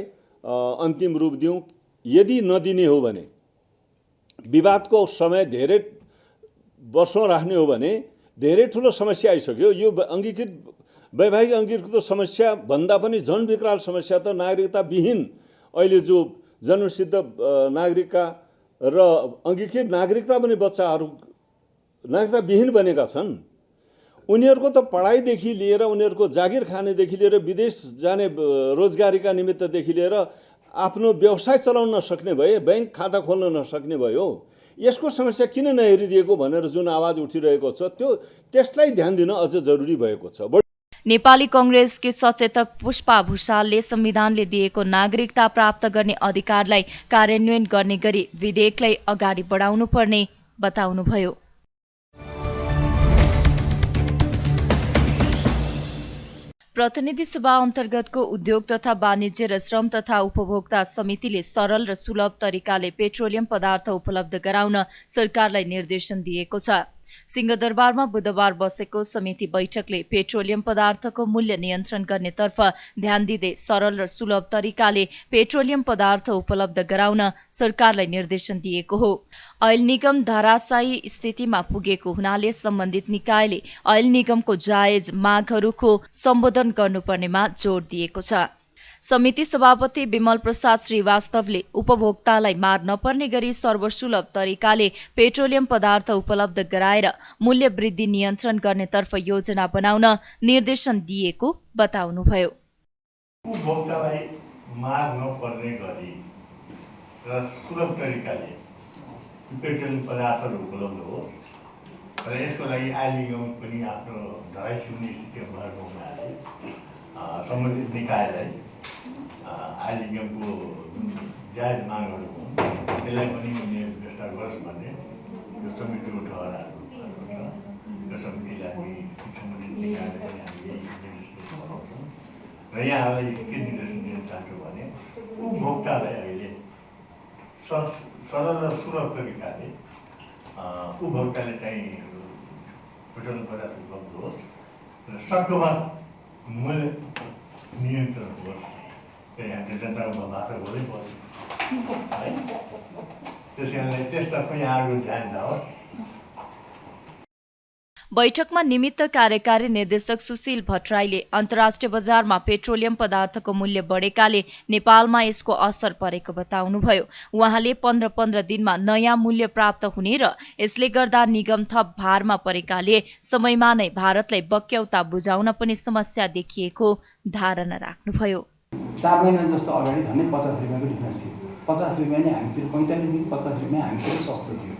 अन्तिम रूप दिउँ। यदि नदिने हो भने विवादको समय धेरै वर्षौँ राख्ने हो भने धेरै ठुलो समस्या आइसक्यो। यो अङ्गीकृत वैवाहिक अङ्गीकृत समस्या भन्दा पनि झन् विकराल समस्या त नागरिकताविहीन अहिले जो जन्मसिद्ध नागरिकका र अङ्गीकृत नागरिकता पनि बच्चाहरू नागरिकताविहीन बनेका छन्। उनीहरूको त पढाइदेखि लिएर उनीहरूको जागिर खानेदेखि लिएर विदेश जाने रोजगारीका निमित्तदेखि लिएर आफ्नो व्यवसाय चलाउन नसक्ने भए, ब्याङ्क खाता खोल्न नसक्ने भयो। यसको समस्या किन नहेरिदिएको भनेर जुन आवाज उठिरहेको छ त्यसलाई ध्यान दिन अझ जरुरी भएको छ। नेपाली कांग्रेसकी सचेतक पुष्पा भुषालले संविधानले दिएको नागरिकता प्राप्त गर्ने अधिकारलाई कार्यान्वयन गर्ने गरी विधेयकलाई अगाडि बढाउनु पर्ने बताउनुभयो। प्रतिनिधि सभा अन्तर्गतको उद्योग तथा वाणिज्य र श्रम तथा उपभोक्ता समितिले सरल र सुलभ तरिकाले पेट्रोलियम पदार्थ उपलब्ध गराउन सरकारलाई निर्देशन दिएको छ। सिंहदरबारमा बुधबार बसेको समिति बैठकले पेट्रोलियम पदार्थको मूल्य नियन्त्रण गर्नेतर्फ ध्यान दिँदै सरल र सुलभ तरिकाले पेट्रोलियम पदार्थ उपलब्ध गराउन सरकारलाई निर्देशन दिएको हो। ऐल निगम धराशायी स्थितिमा पुगेको हुनाले सम्बन्धित निकायले ऐल निगमको जायज मागहरूको सम्बोधन गर्नुपर्नेमा जोड दिएको छ। समिति सभापति विमल प्रसाद श्रीवास्तवले उपभोक्तालाई मार नपर्ने गरी सर्वसुलभ तरिकाले पेट्रोलियम पदार्थ उपलब्ध गराएर मूल्य वृद्धि नियन्त्रण गर्नेतर्फ योजना बनाउन निर्देशन दिएको बताउनुभयो। उपभोक्तालाई मार नपर्ने गरी र सुलभ तरिकाले पेट्रोलियम पदार्थहरू उपलब्ध होस् र यसको लागि ऐल निगम पनि आफ्नो धराइसुन्ने स्थितिमा भएको हुनाले सम्बन्धित निकायलाई ऐल निगमको जुन जायज मागहरू हुन् त्यसलाई पनि उनीहरूले व्यवस्था गरोस् भन्ने यो समितिको ठहराहरू छ। यो समितिलाई हामी सम्बन्धित निकायलाई पनि हामी यही निर्देशन बनाउँछौँ र यहाँहरूलाई के निर्देशन दिन चाहन्छु भने उपभोक्तालाई अहिले सरल र सुलभ तरिकाले उपभोक्ताले चाहिँ पेट्रोलियम पदार्थ उपलब्ध होस् र सक्दोमा मूल्य नियन्त्रण होस्। हामीले जनताको भाषा बोल्नै पर्छ है, त्यस कारणले त्यसतर्फ यहाँहरूको ध्यान जाओस्। बैठकमा निमित्त कार्यकारी निर्देशक सुशील भट्टराईले अन्तर्राष्ट्रिय बजारमा पेट्रोलियम पदार्थको मूल्य बढेकाले नेपालमा यसको असर परेको बताउनुभयो। उहाँले 15-15 दिनमा नयाँ मूल्य प्राप्त हुने र यसले गर्दा निगम थप भारमा परेकाले समयमा नै भारतलाई बक्यौता बुझाउन पनि समस्या देखिएको धारणा राख्नुभयो। 4 महिना जस्तो अगाडि झन्डै 50 रुपियाँको डिफ्रेन्स थियो। 50 रुपियाँ नै हामीतिर 45 देखि 50 रुपियाँ हामीतिर सस्तो थियो।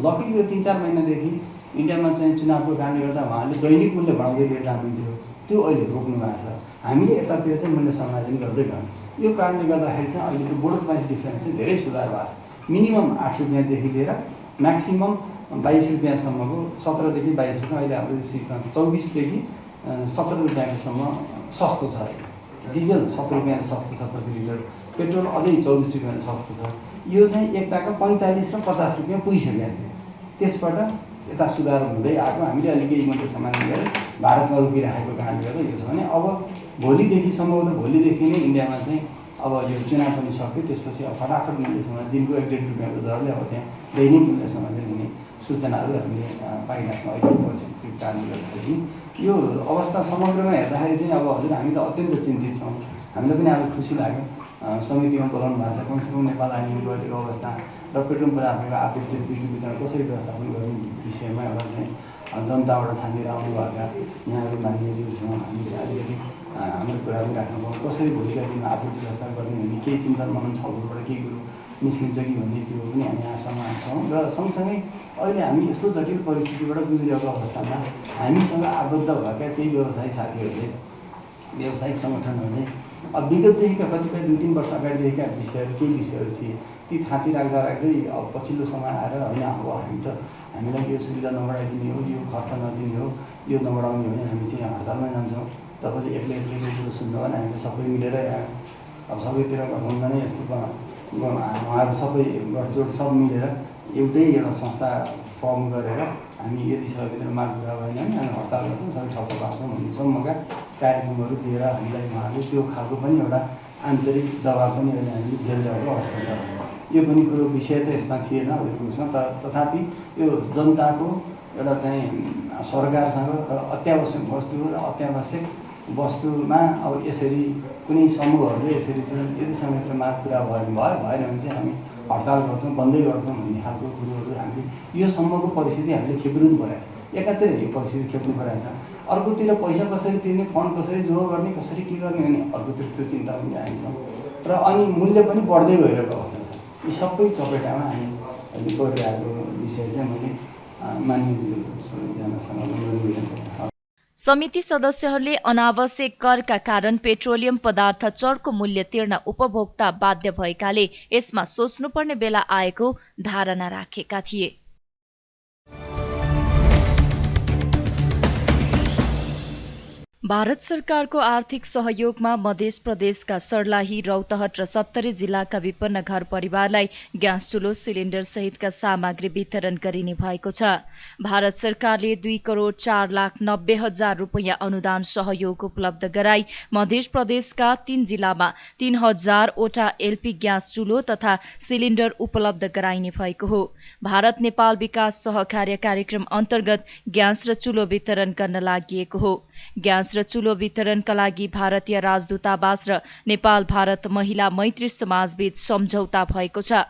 लकी यो 3-4 महिनादेखि इन्डियामा चाहिँ चुनावको कारणले गर्दा उहाँले दैनिक मूल्य बढाउँदै लिएर जानुहुन्थ्यो, त्यो अहिले रोक्नु भएको छ। हामीले यतातिर चाहिँ मूल्य समायोजन गर्दै गयौँ। यो कारणले गर्दाखेरि चाहिँ अहिलेको बोर्डर प्राइस डिफ्रेन्स चाहिँ धेरै सुधार भएको छ। मिनिमम 8 रुपियाँदेखि लिएर म्याक्सिमम 22 रुपियाँसम्मको 17 देखि 22 रुपियाँ अहिले हाम्रो सिक्वेन्स 24 देखि 17 रुपियाँसम्म सस्तो छ। डिजल 7 रुपियाँ सस्तो छ प्रति लिटर, पेट्रोल अझै 24 रुपियाँ सस्तो छ। यो चाहिँ एकताका 45 र 50 रुपियाँ पुगिसकेको थियो। त्यसबाट यता सुधार हुँदै आएको हामीले अलिक केही मात्रै समाधान गरेर भारतमा रोकिराखेको कारणले गर्दा यो छ भने अब भोलिदेखि सम्भवतः भोलिदेखि नै इन्डियामा चाहिँ अब यो चुनाव पनि सक्यो, त्यसपछि अब फटाफट मूल्यसँग दिनको 1.5 रुपियाँको दरले अब त्यहाँ दैनिक मूल्यसँग लिने सूचनाहरू हामीले पाइरहेका छौँ। अहिलेको परिस्थितिको कारणले गर्दाखेरि यो अवस्था समग्रमा हेर्दाखेरि चाहिँ अब हजुर हामी त अत्यन्त चिन्तित छौँ। हामीलाई पनि आज खुसी लाग्यो समितिमा बोलाउनु भएको छ, कमसेकम नेपाल आइएमए गरेको अवस्था र पेट्रोल पदार्थको आपूर्ति विद्युत वितरण कसरी व्यवस्थापन गर्ने विषयमा एउटा चाहिँ जनताबाट छानेर आउनुभएका यहाँहरू मान्यज्यूसँग हामी चाहिँ अलिकति हाम्रो कुरा पनि राख्नुपर्छ। कसरी भोलिका दिनमा आपूर्ति व्यवस्था गर्ने भन्ने केही चिन्तन मनन छलफलबाट केही कुरो निस्किन्छ कि भन्ने त्यो पनि हामी आशामा छौँ। र सँगसँगै अहिले हामी यस्तो जटिल परिस्थितिबाट गुज्रिएको अवस्थामा हामीसँग आबद्ध भएका केही व्यवसायी साथीहरूले, व्यावसायिक सङ्गठनहरूले अब विगतदेखिका कतिपय 2-3 वर्ष अगाडिदेखिका विषयहरू केही विषयहरू थिए, ती थाँती राख्दा राख्दै अब पछिल्लो समय आएर होइन अब हामीलाई यो सुविधा नबढाइदिने हो, यो खर्च नदिने हो, यो नबढाउने हो भने हामी चाहिँ हडतालमा जान्छौँ। तपाईँले एक्लै कुरो सुन्नु भने हामी चाहिँ सबै मिलेर अब सबैतिर घटाउँदा नै यस्तो उहाँहरू सबै गठजोड सब मिलेर एउटै एउटा संस्था फर्म गरेर हामी यदि सबैतिर माग पुरा भएन भने हामी हडताल गर्छौँ, सबै ठप्प पार्छौँ भन्नेसम्मका कार्यक्रमहरू दिएर हामीलाई उहाँहरूले त्यो खालको पनि एउटा आन्तरिक दबाब पनि अहिले हामीले झेलिरहेको अवस्था छ। यो पनि कुरो विषय त यसमा थिएन अहिलेको उसमा, तर तथापि यो जनताको एउटा चाहिँ सरकारसँग र अत्यावश्यक वस्तु र अत्यावश्यक वस्तुमा अब यसरी कुनै समूहहरूले यसरी चाहिँ यदि समयतिर माग पुरा भएन भने चाहिँ हामी हडताल गर्छौँ, बन्दै गर्छौँ भन्ने खालको कुरोहरू हामीले यो सम्मको परिस्थिति हामीले खेप्नु परेको छ। एकातिर यो परिस्थिति खेप्नु परेको छ, अर्कोतिर पैसा कसरी तिर्ने, फन्ड कसरी जोड गर्ने, कसरी के गर्ने भने अर्कोतिर त्यो चिन्ता पनि आइन्छौँ र अनि मूल्य पनि बढ्दै गइरहेको अवस्था छ। यी सबै चपेटामा हामी अहिले गरिरहेको विषय चाहिँ मैले मान्य समिति सदस्यहरूले अनावश्यक करका कारण पेट्रोलियम पदार्थ चर्को मूल्य तिर्न उपभोक्ता बाध्य भएकाले यसमा सोच्नुपर्ने बेला आएको धारणा राखेका थिए। भारत सरकारको आर्थिक सहयोगमा मध्य प्रदेशका सर्लाही, रौतहट र सप्तरी जिल्लाका विपन्न घर परिवारलाई ग्यास चुलो, सिलिन्डर सहितका सामग्री वितरण गरिने भएको छ। भारत सरकारले 2,04,90,000 रुपैयाँ अनुदान सहयोग उपलब्ध गराई मध्य प्रदेशका 3 जिल्लामा 3,000 वटा एलपी ग्यास चुलो तथा सिलिन्डर उपलब्ध गराइने भएको हो। भारत नेपाल विकास सहकार्य कार्यक्रम अन्तर्गत ग्यास र चुलो वितरण गर्न लागि हो। ग्यास र चुलो वितरणका लागि भारतीय राजदूतावास र नेपाल भारत महिला मैत्री समाजबीच सम्झौता भएको छ।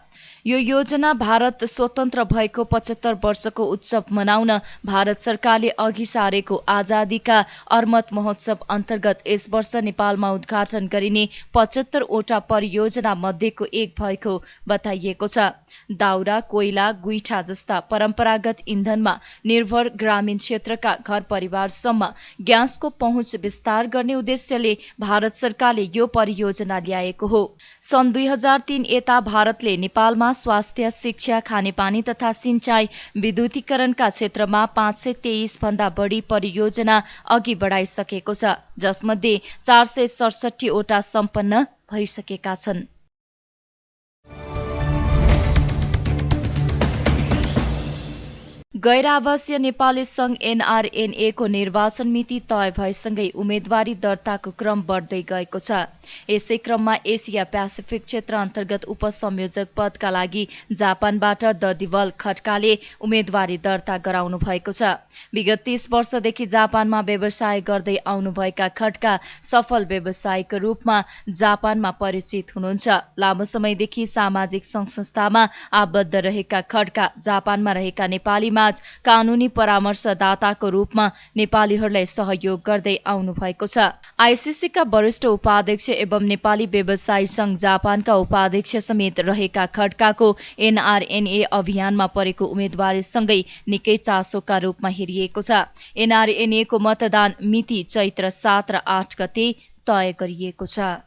यो योजना भारत स्वतन्त्र भएको 75 वर्षको उत्सव मनाउन भारत सरकारले अघि सारेको आजादीका अर्मत महोत्सव अन्तर्गत यस वर्ष नेपालमा उद्घाटन गरिने 75 वटा परियोजना मध्येको एक भएको बताइएको छ। दाउरा, कोइला, गुइठा जस्ता परम्परागत इन्धनमा निर्भर ग्रामीण क्षेत्रका घर परिवारसम्म ग्यासको पहुँच विस्तार गर्ने उद्देश्यले भारत सरकारले यो परियोजना ल्याएको हो। सन् 2003 यता भारतले नेपालमा स्वास्थ्य, शिक्षा, खानेपानी तथा सिंचाई विद्युतीकरणका क्षेत्रमा 523 भन्दा बढी परियोजना अघि बढाइसकेको छ, जसमध्ये 467 वटा सम्पन्न भइसकेका छन्। गैर आवासीय नेपाली संघ NRNA को निर्वाचन मिति तय भएसँगै उम्मेदवारी दर्ताको क्रम बढ्दै गएको छ। यसै क्रममा एसिया पेसिफिक क्षेत्र अन्तर्गत उपसंयोजक पदका लागि जापानबाट ददिवल खड्काले उम्मेदवारी दर्ता गराउनु भएको छ। विगत 30 वर्षदेखि जापानमा व्यवसाय गर्दै आउनुभएका खड्का सफल व्यवसायीको रूपमा जापानमा परिचित हुनुहुन्छ। लामो समयदेखि सामाजिक संस्थामा आबद्ध रहेका खड्का जापानमा रहेका नेपालीमा कानूनी परामर्शदाताको रूपमा नेपालीहरूलाई सहयोग गर्दै आउनु भएको छ। आइसिसीका वरिष्ठ उपाध्यक्ष एवं नेपाली व्यवसायी संघ जापानका उपाध्यक्ष समेत रहेका खड्काको NRNA अभियानमा परेको उम्मेदवारीसँगै निकै चासोका रूपमा हेरिएको छ। NRNA को मतदान मिति चैत्र 7 र 8 गते तय गरिएको छ।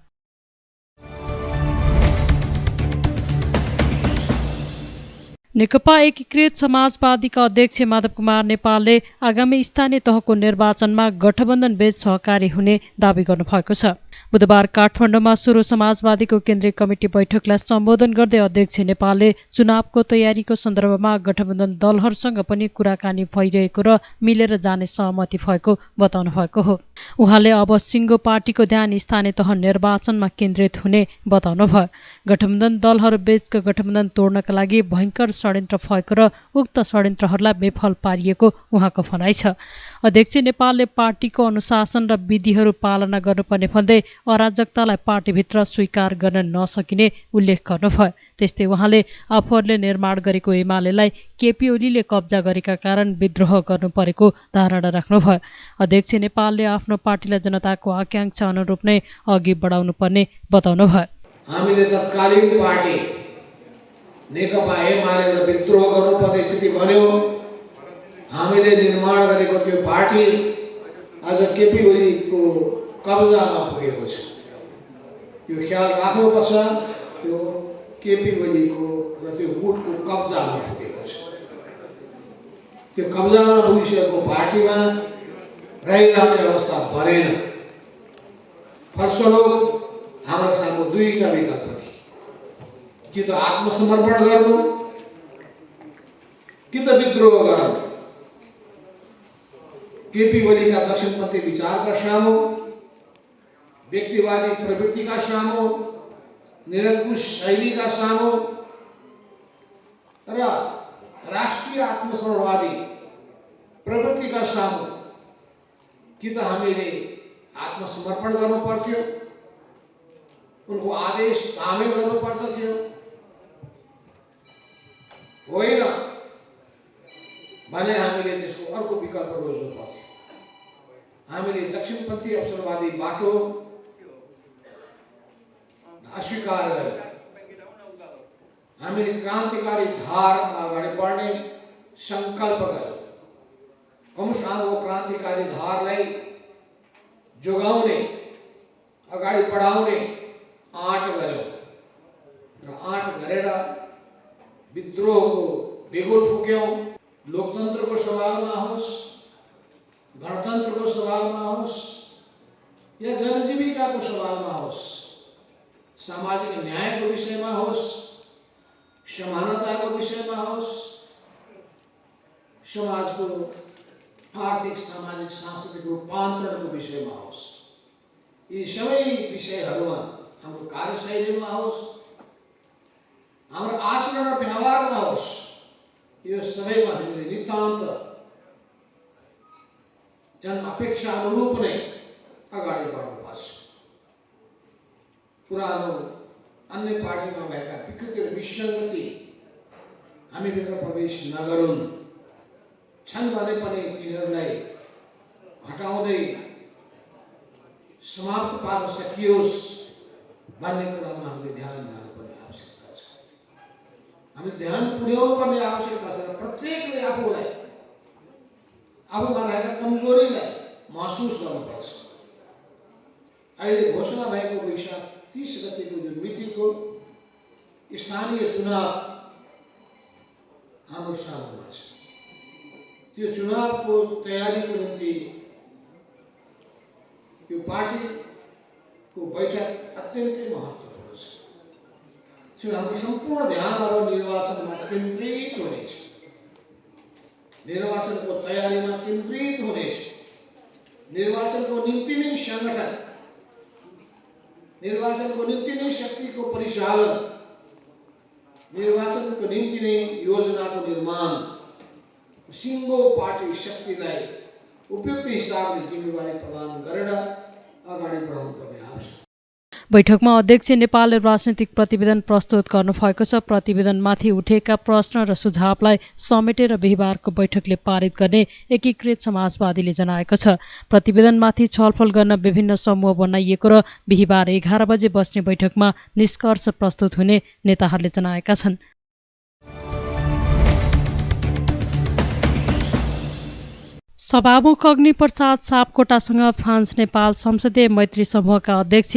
नेकपा एकीकृत समाजवादीका अध्यक्ष माधव कुमार नेपालले आगामी स्थानीय तहको निर्वाचनमा गठबन्धन बीच सहकारी हुने दावी गर्नुभएको छ। बुधबार काठमाडौँमा सुरु समाजवादीको केन्द्रीय कमिटी बैठकलाई सम्बोधन गर्दै अध्यक्ष नेपालले चुनावको तयारीको सन्दर्भमा गठबन्धन दलहरूसँग पनि कुराकानी भइरहेको र मिलेर जाने सहमति भएको बताउनु भएको हो। उहाँले अब सिङ्गो पार्टीको ध्यान स्थानीय तह निर्वाचनमा केन्द्रित हुने बताउनुभयो। गठबन्धन दलहरू बीचको गठबन्धन तोड्नका लागि भयङ्कर षड्यन्त्र भएको र उक्त षड्यन्त्रहरूलाई बेफल पारिएको उहाँको भनाइ छ। अध्यक्ष नेपालले पार्टीको अनुशासन र विधिहरू पालना गर्नुपर्ने भन्दै अराजकतालाई पार्टीभित्र स्वीकार गर्न नसकिने उल्लेख गर्नुभयो। त्यस्तै उहाँले आफूहरूले निर्माण गरेको एमालेलाई केपी ओलीले कब्जा गरेका कारण विद्रोह गर्नु परेको धारणा राख्नुभयो। अध्यक्ष नेपालले आफ्नो पार्टीलाई जनताको आकाङ्क्षा अनुरूप नै अघि बढाउनु पर्ने बताउनुभयो। हामीले तत्कालीन पार्टी नेकपा एमालेबाट विद्रोह गर्नुपर्ने स्थिति बन्यो। हामीले निर्माण गरेको त्यो पार्टी आज केपी ओलीको कब्जामा पुगेको छ। यो ख्याल राख्नुपर्छ। त्यो केपी ओलीको र त्यो गुटको कब्जामा पुगेको छ। त्यो कब्जामा पुगिसकेको पार्टीमा रहिरहने अवस्था बनेन। फलस्वरूप हाम्रो सामु दुईटा विकल्प थिए, कि त आत्मसमर्पण गर्नु कि त विद्रोह गर्नु। केपी ओलीका दक्षिणपन्थी विचारका सामु, व्यक्तिवादी प्रवृत्तिका सामु, निरङ्कुश शैलीका सामु र राष्ट्रिय आत्मसमर्पणवादी प्रवृत्तिका सामु कि त हामीले आत्मसमर्पण गर्नु पर्थ्यो, उनको आदेश तामेल गर्नु पर्दथ्यो, होइन भने हामीले त्यसको अर्को विकल्प रोज्नु पर्थ्यो। हामीले दक्षिणपन्थी अवसरवादी बाटो अस्वीकार गर्यौँ। हामीले क्रान्तिकारी धारमा अगाडि बढ्ने सङ्कल्प गर्यौँ। कमसानको क्रान्तिकारी धारलाई जोगाउने, अगाडि बढाउने आँट गर्यौँ र आँट गरेर विद्रोहको बेगुल फुक्यौँ। लोकतन्त्रको सवालमा होस्, गणतन्त्रको सवालमा होस् या जनजीविकाको सवालमा होस्, सामाजिक न्यायको विषयमा होस्, समानताको विषयमा होस्, समाजको आर्थिक, सामाजिक, सांस्कृतिक रूपान्तरणको विषयमा होस्, यी सबै विषयहरूमा हाम्रो कार्यशैलीमा होस्, हाम्रो आचरण र व्यवहारमा होस्, यो सबैमा हामीले नितान्त जन अपेक्षा अनुरूप नै अगाडि बढ्नुपर्छ। पुरानो अन्य पार्टीमा भएका विकृति र विसङ्गति हामीभित्र प्रवेश नगरून्, छन् भने पनि तिनीहरूलाई हटाउँदै समाप्त पार्न सकियोस् भन्ने कुरामा हामीले ध्यान दिनुपर्ने आवश्यकता छ। हामीले ध्यान पुर्याउनु पर्ने आवश्यकता छ। प्रत्येकले आफूलाई, आफूमा रहेका कमजोरीलाई महसुस गर्नुपर्छ। अहिले घोषणा भएको वैशाख 30 गतिको जुन मितिको स्थानीय चुनाव हाम्रो सामुमा छ, त्यो चुनावको तयारीको निम्ति यो पार्टीको बैठक अत्यन्तै महत्त्वपूर्ण छ। हाम्रो सम्पूर्ण ध्यान अब निर्वाचनमा केन्द्रित हुनेछ, निर्वाचनको तयारीमा केन्द्रित हुनेछ। निर्वाचनको निम्ति नै सङ्गठन, निर्वाचनको निम्ति नै शक्तिको परिचालन, निर्वाचनको निम्ति नै योजनाको निर्माण, सिङ्गो पार्टी शक्तिलाई उपयुक्त हिसाबले जिम्मेवारी प्रदान गरेर अगाडि बढाउनु पर्ने आवश्यक। बैठकमा अध्यक्ष नेपालले राजनीतिक प्रतिवेदन प्रस्तुत गर्नुभएको छ। प्रतिवेदनमाथि उठेका प्रश्न र सुझावलाई समेटेर बिहिबारको बैठकले पारित गर्ने एकीकृत समाजवादीले जनाएको छ। प्रतिवेदनमाथि छलफल गर्न विभिन्न समूह बनाइएको र बिहिबार 11 बजे बस्ने बैठकमा निष्कर्ष प्रस्तुत हुने नेताहरूले जनाएका छन्। सभामुख अग्निप्रसाद सापकोटासँग फ्रान्स नेपाल संसदीय मैत्री समूहका अध्यक्ष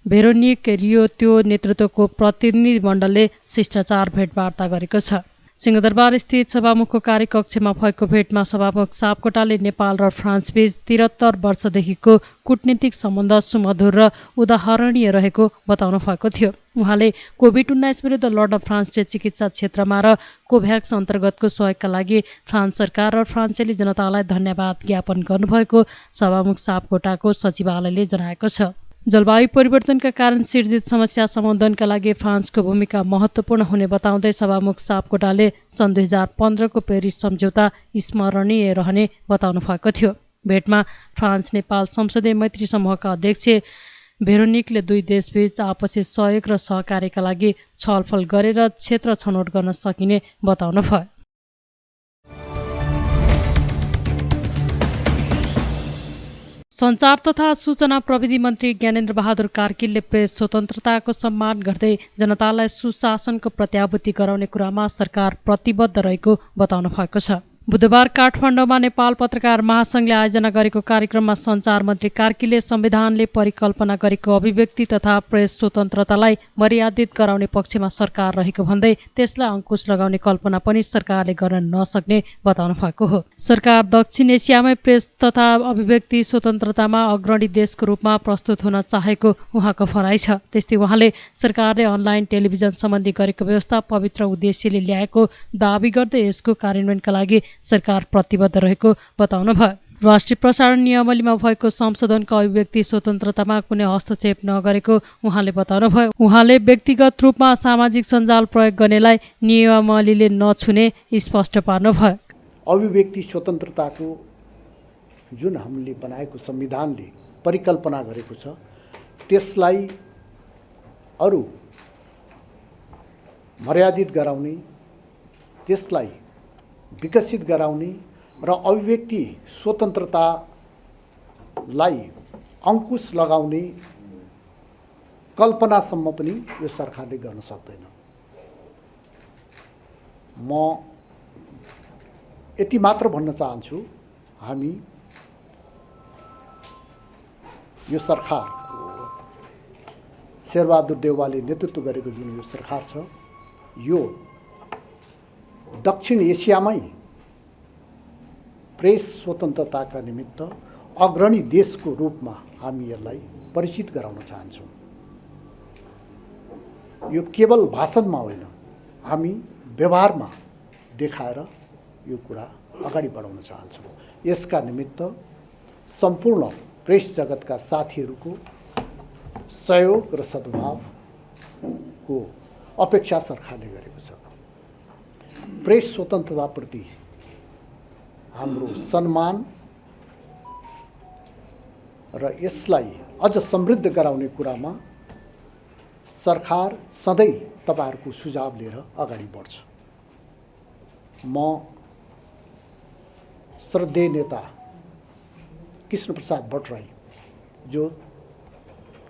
भेरोनिक रियो त्यो नेतृत्वको प्रतिनिधि मण्डलले शिष्टाचार भेटवार्ता गरेको छ। सिंहदरबार स्थित सभामुखको कार्यकक्षमा भएको भेटमा सभामुख सापकोटाले नेपाल र फ्रान्सबीच 73 वर्षदेखिको कूटनीतिक सम्बन्ध सुमधुर र उदाहरणीय रहेको बताउनु भएको थियो। उहाँले कोभिड-19 विरुद्ध लड्न फ्रान्सले चिकित्सा क्षेत्रमा र कोभ्याक्स अन्तर्गतको सहयोगका लागि फ्रान्स सरकार र फ्रान्सेली जनतालाई धन्यवाद ज्ञापन गर्नुभएको सभामुख सापकोटाको सचिवालयले जनाएको छ। जलवायु परिवर्तनका कारण सिर्जित समस्या समाधानका लागि फ्रान्सको भूमिका महत्त्वपूर्ण हुने बताउँदै सभामुख सापकोटाले सन् 2015को पेरिस सम्झौता स्मरणीय रहने बताउनु भएको थियो। भेटमा फ्रान्स नेपाल संसदीय मैत्री समूहका अध्यक्ष भेरोनिकले दुई देशबीच आपसी सहयोग र सहकार्यका लागि छलफल गरेर क्षेत्र छनौट गर्न सकिने बताउनु भयो। सञ्चार तथा सूचना प्रविधि मन्त्री ज्ञानेन्द्र बहादुर कार्कीले प्रेस स्वतन्त्रताको सम्मान गर्दै जनतालाई सुशासनको प्रत्याभूति गराउने कुरामा सरकार प्रतिबद्ध रहेको बताउनु भएको छ। बुधबार काठमाडौँमा नेपाल पत्रकार महासङ्घले आयोजना गरेको कार्यक्रममा सञ्चार मन्त्री कार्कीले संविधानले परिकल्पना गरेको अभिव्यक्ति तथा प्रेस स्वतन्त्रतालाई मर्यादित गराउने पक्षमा सरकार रहेको भन्दै त्यसलाई अङ्कुश लगाउने कल्पना पनि सरकारले गर्न नसक्ने बताउनु भएको हो। सरकार दक्षिण एसियामै प्रेस तथा अभिव्यक्ति स्वतन्त्रतामा अग्रणी देशको रूपमा प्रस्तुत हुन चाहेको उहाँको भनाइ छ। त्यस्तै उहाँले सरकारले अनलाइन टेलिभिजन सम्बन्धी गरेको व्यवस्था पवित्र उद्देश्यले ल्याएको दावी गर्दै यसको कार्यान्वयनका लागि सरकार प्रतिबद्ध रहेको बताउनु भयो। राष्ट्रिय प्रसारण नियमावलीमा भएको संशोधनका अभिव्यक्ति स्वतन्त्रतामा कुनै हस्तक्षेप नगरेको उहाँले बताउनु भयो। उहाँले व्यक्तिगत रूपमा सामाजिक सञ्जाल प्रयोग गर्नेलाई नियमावलीले नछुने स्पष्ट पार्नुभयो। अभिव्यक्ति स्वतन्त्रताको जुन हामीले बनाएको संविधानले परिकल्पना गरेको छ त्यसलाई अरू मर्यादित गराउने, त्यसलाई विकसित गराउने र अभिव्यक्ति स्वतन्त्रतालाई अङ्कुश लगाउने कल्पनासम्म पनि यो सरकारले गर्न सक्दैन। म यति मात्र भन्न चाहन्छु, हामी यो सरकार शेरबहादुर देउवाले नेतृत्व गरेको जुन यो सरकार छ यो दक्षिण एसियामै प्रेस स्वतन्त्रताका निमित्त अग्रणी देशको रूपमा हामी यसलाई परिचित गराउन चाहन्छौँ। यो केवल भाषणमा होइन, हामी व्यवहारमा देखाएर यो कुरा अगाडि बढाउन चाहन्छौँ। यसका निमित्त सम्पूर्ण प्रेस जगतका साथीहरूको सहयोग र सद्भावको अपेक्षा सरकारले गरेको छ। प्रेस स्वतन्त्रताप्रति हाम्रो सम्मान र यसलाई अझ समृद्ध गराउने कुरामा सरकार सधैँ तपाईहरूको सुझाव लिएर अगाडि बढ्छ। म श्रद्धेय नेता कृष्णप्रसाद भट्टराई जो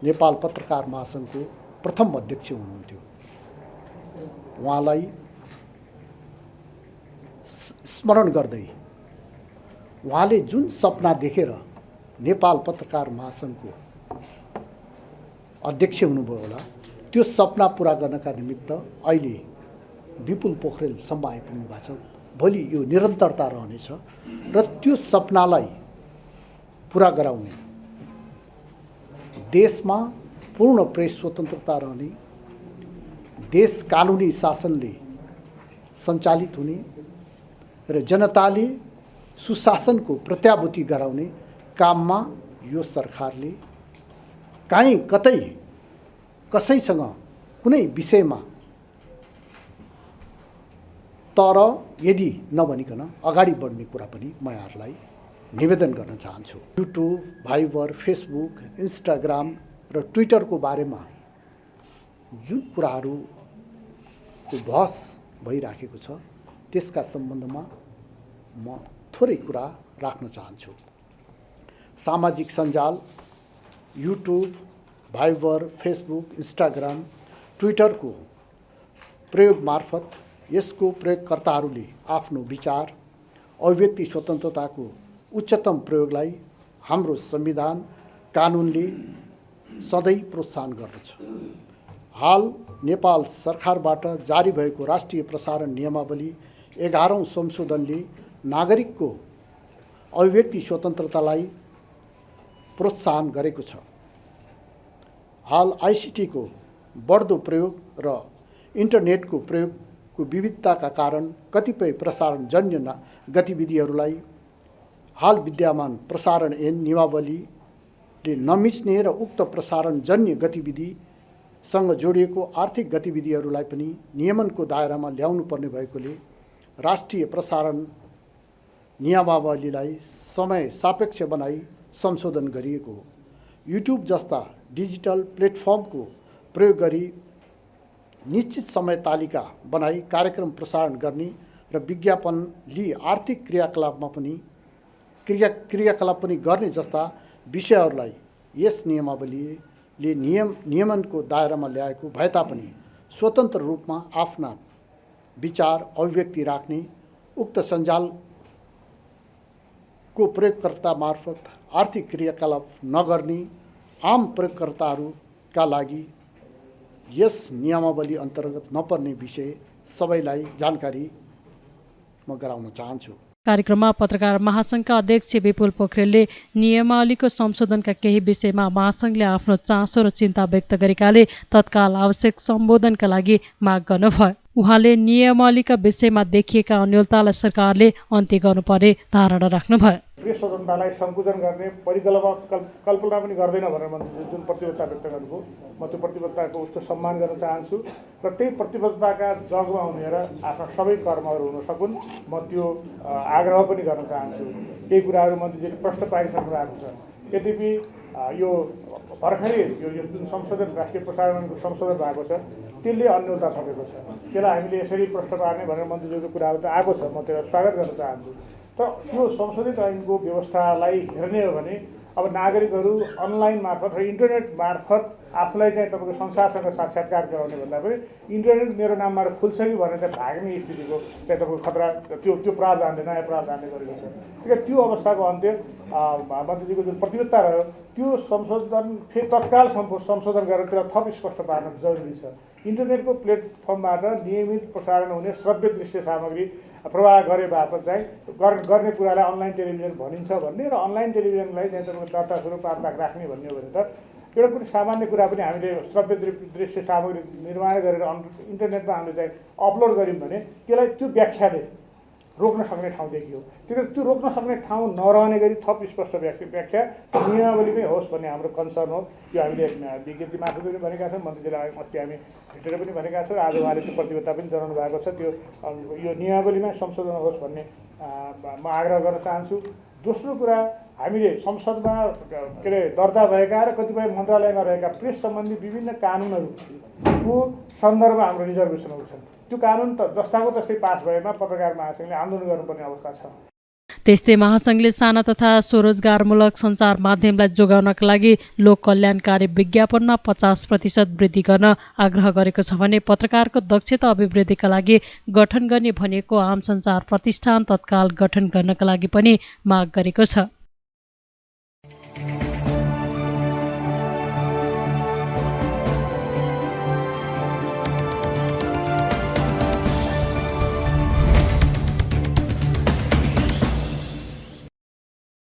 नेपाल पत्रकार महासङ्घको प्रथम अध्यक्ष हुनुहुन्थ्यो, उहाँलाई स्मरण गर्दै उहाँले जुन सपना देखेर नेपाल पत्रकार महासङ्घको अध्यक्ष हुनुभयो होला, त्यो सपना पुरा गर्नका निमित्त अहिले विपुल पोखरेलसम्म आइपुग्नु भएको छ। भोलि यो निरन्तरता रहनेछ र त्यो सपनालाई पुरा गराउने, देशमा पूर्ण प्रेस स्वतन्त्रता रहने, देश कानुनी शासनले सञ्चालित हुने र जनताले सुशासनको प्रत्याभूति गराउने काममा यो सरकारले काहीँ कतै कसैसँग कुनै विषयमा तर यदि नभनिकन अगाडि बढ्ने कुरा पनि म यहाँहरूलाई निवेदन गर्न चाहन्छु। युट्युब, भाइबर, फेसबुक, इन्स्टाग्राम र ट्विटरको बारेमा जुन कुराहरूको बहस भइराखेको छ त्यसका सम्बन्धमा म थोरै कुरा राख्न चाहन्छु। सामाजिक सञ्जाल युट्युब, भाइबर, फेसबुक, इन्स्टाग्राम, ट्विटरको प्रयोग मार्फत यसको प्रयोगकर्ताहरूले आफ्नो विचार, अभिव्यक्ति स्वतन्त्रताको उच्चतम प्रयोगलाई हाम्रो संविधान कानुनले सधैँ प्रोत्साहन गर्दछ। हाल नेपाल सरकारबाट जारी भएको राष्ट्रिय प्रसारण नियमावली 11औं संशोधनले नागरिकको अभिव्यक्ति स्वतन्त्रतालाई प्रोत्साहन गरेको छ। हाल आइसिटीको बढ्दो प्रयोग र इन्टरनेटको प्रयोगको विविधताका कारण कतिपय प्रसारणजन्य गतिविधिहरूलाई हाल विद्यमान प्रसारण ऐन नियमावलीले नमिच्ने र उक्त प्रसारणजन्य गतिविधिसँग जोडिएको आर्थिक गतिविधिहरूलाई पनि नियमनको दायरामा ल्याउनु पर्ने भएकोले राष्ट्रिय प्रसारण नियमावलीलाई समय सापेक्ष बनाई संशोधन गरिएको हो। युट्युब जस्ता डिजिटल प्लेटफर्मको प्रयोग गरी निश्चित समय तालिका बनाई कार्यक्रम प्रसारण गर्ने र विज्ञापन लिई आर्थिक क्रियाकलाप पनि गर्ने जस्ता विषयहरूलाई यस नियमावलीले नियमनको दायरामा ल्याएको भए तापनि स्वतन्त्र रूपमा आफ्ना विचार अभिव्यक्ति राख्ने उक्त सञ्जालको प्रयोगकर्ता मार्फत आर्थिक क्रियाकलाप नगर्ने आम प्रयोगकर्ताहरूका लागि यस नियमावली अन्तर्गत नपर्ने विषय सबैलाई जानकारी म गराउन चाहन्छु। कार्यक्रममा पत्रकार महासङ्घका अध्यक्ष विपुल पोखरेलले नियमावलीको संशोधनका केही विषयमा महासङ्घले आफ्नो चासो र चिन्ता व्यक्त गरेकाले तत्काल आवश्यक सम्बोधनका लागि माग गर्नुभयो। उहाँले नियमावलीका विषयमा देखिएका अन्योलतालाई सरकारले अन्त्य गर्नुपर्ने धारणा राख्नुभयो। प्रेस स्वतन्त्रतालाई सङ्कुचन गर्ने कल्पना पनि गर्दैन भनेर मैले जुन प्रतिबद्धता व्यक्त गरेको म त्यो प्रतिबद्धताको उच्च सम्मान गर्न चाहन्छु र त्यही प्रतिबद्धताका जगमा उनीहरू आफ्ना सबै कर्महरू हुन सकुन् म त्यो आग्रह पनि गर्न चाहन्छु। केही कुराहरू मन्त्रीजीले प्रश्न पारिसक्नु भएको छ। यद्यपि यो भर्खरै यो जुन संशोधन राष्ट्रिय प्रसारणको संशोधन भएको छ त्यसले अन्योलता थपेको छ। त्यसलाई हामीले यसरी प्रश्न पार्ने भनेर मन्त्रीजीको कुराहरू त आएको छ, म त्यसलाई स्वागत गर्न चाहन्छु। तर यो संशोधित ऐनको व्यवस्थालाई हेर्ने हो भने अब नागरिकहरू अनलाइन मार्फत र इन्टरनेट मार्फत आफूलाई चाहिँ तपाईँको संसारसँग साक्षात्कार गराउने भन्दा पनि इन्टरनेट मेरो नामबाट खुल्छ कि भनेर चाहिँ भाग्ने स्थितिको चाहिँ तपाईँको खतरा त्यो प्रावधानले नयाँ प्रावधानले गरेको छ। ठिकै त्यो अवस्थाको अन्त्य मन्त्रीजीको जुन प्रतिबद्धता रह्यो त्यो संशोधन फेरि तत्काल संशोधन गरेर त्यसलाई थप स्पष्ट पार्न जरुरी छ। इन्टरनेटको प्लेटफर्मबाट नियमित प्रसारण हुने श्रव्य दृश्य सामग्री प्रवाह गरे बापत चाहिँ गर्ने कुरालाई अनलाइन टेलिभिजन भनिन्छ भन्ने र अनलाइन टेलिभिजनलाई चाहिँ तपाईँको दर्ता स्वरूप 5 लाख राख्ने भन्ने हो भने त एउटा कुनै सामान्य कुरा पनि हामीले श्रव्य दृश्य सामग्री निर्माण गरेर इन्टरनेटमा हामीले चाहिँ अपलोड गऱ्यौँ भने त्यसलाई त्यो व्याख्याले रोक्न सक्ने ठाउँ देखियो। त्यो रोक्न सक्ने ठाउँ नरहने गरी थप स्पष्ट व्याख्या नियमावलीमै होस् भन्ने हाम्रो कन्सर्न हो। यो हामीले विज्ञप्ति मार्फत पनि भनेका छौँ, मन्त्रीजीलाई अस्ति हामी भेटेर पनि भनेका छौँ, आज उहाँले त्यो प्रतिबद्धता पनि जनाउनु भएको छ। त्यो यो नियमावलीमा संशोधन होस् भन्ने म आग्रह गर्न चाहन्छु। दोस्रो कुरा, हामीले संसदमा के अरे दर्ता भएका र कतिपय मन्त्रालयमा रहेका प्रेस सम्बन्धी विभिन्न कानुनहरूको सन्दर्भमा हाम्रो रिजर्भेसनहरू छन्। त्यो कानुन त जस्ताको तस्तै पास भएमा पत्रकार महासङ्घले आन्दोलन गर्नुपर्ने अवस्था छ। त्यस्तै महासङ्घले साना तथा स्वरोजगारमूलक सञ्चार माध्यमलाई जोगाउनका लागि लोक कल्याणकारी विज्ञापनमा 50% वृद्धि गर्न आग्रह गरेको छ भने पत्रकारको दक्षता अभिवृद्धिका लागि गठन गर्ने भनिएको आम सञ्चार प्रतिष्ठान तत्काल गठन गर्नका लागि पनि माग गरेको छ।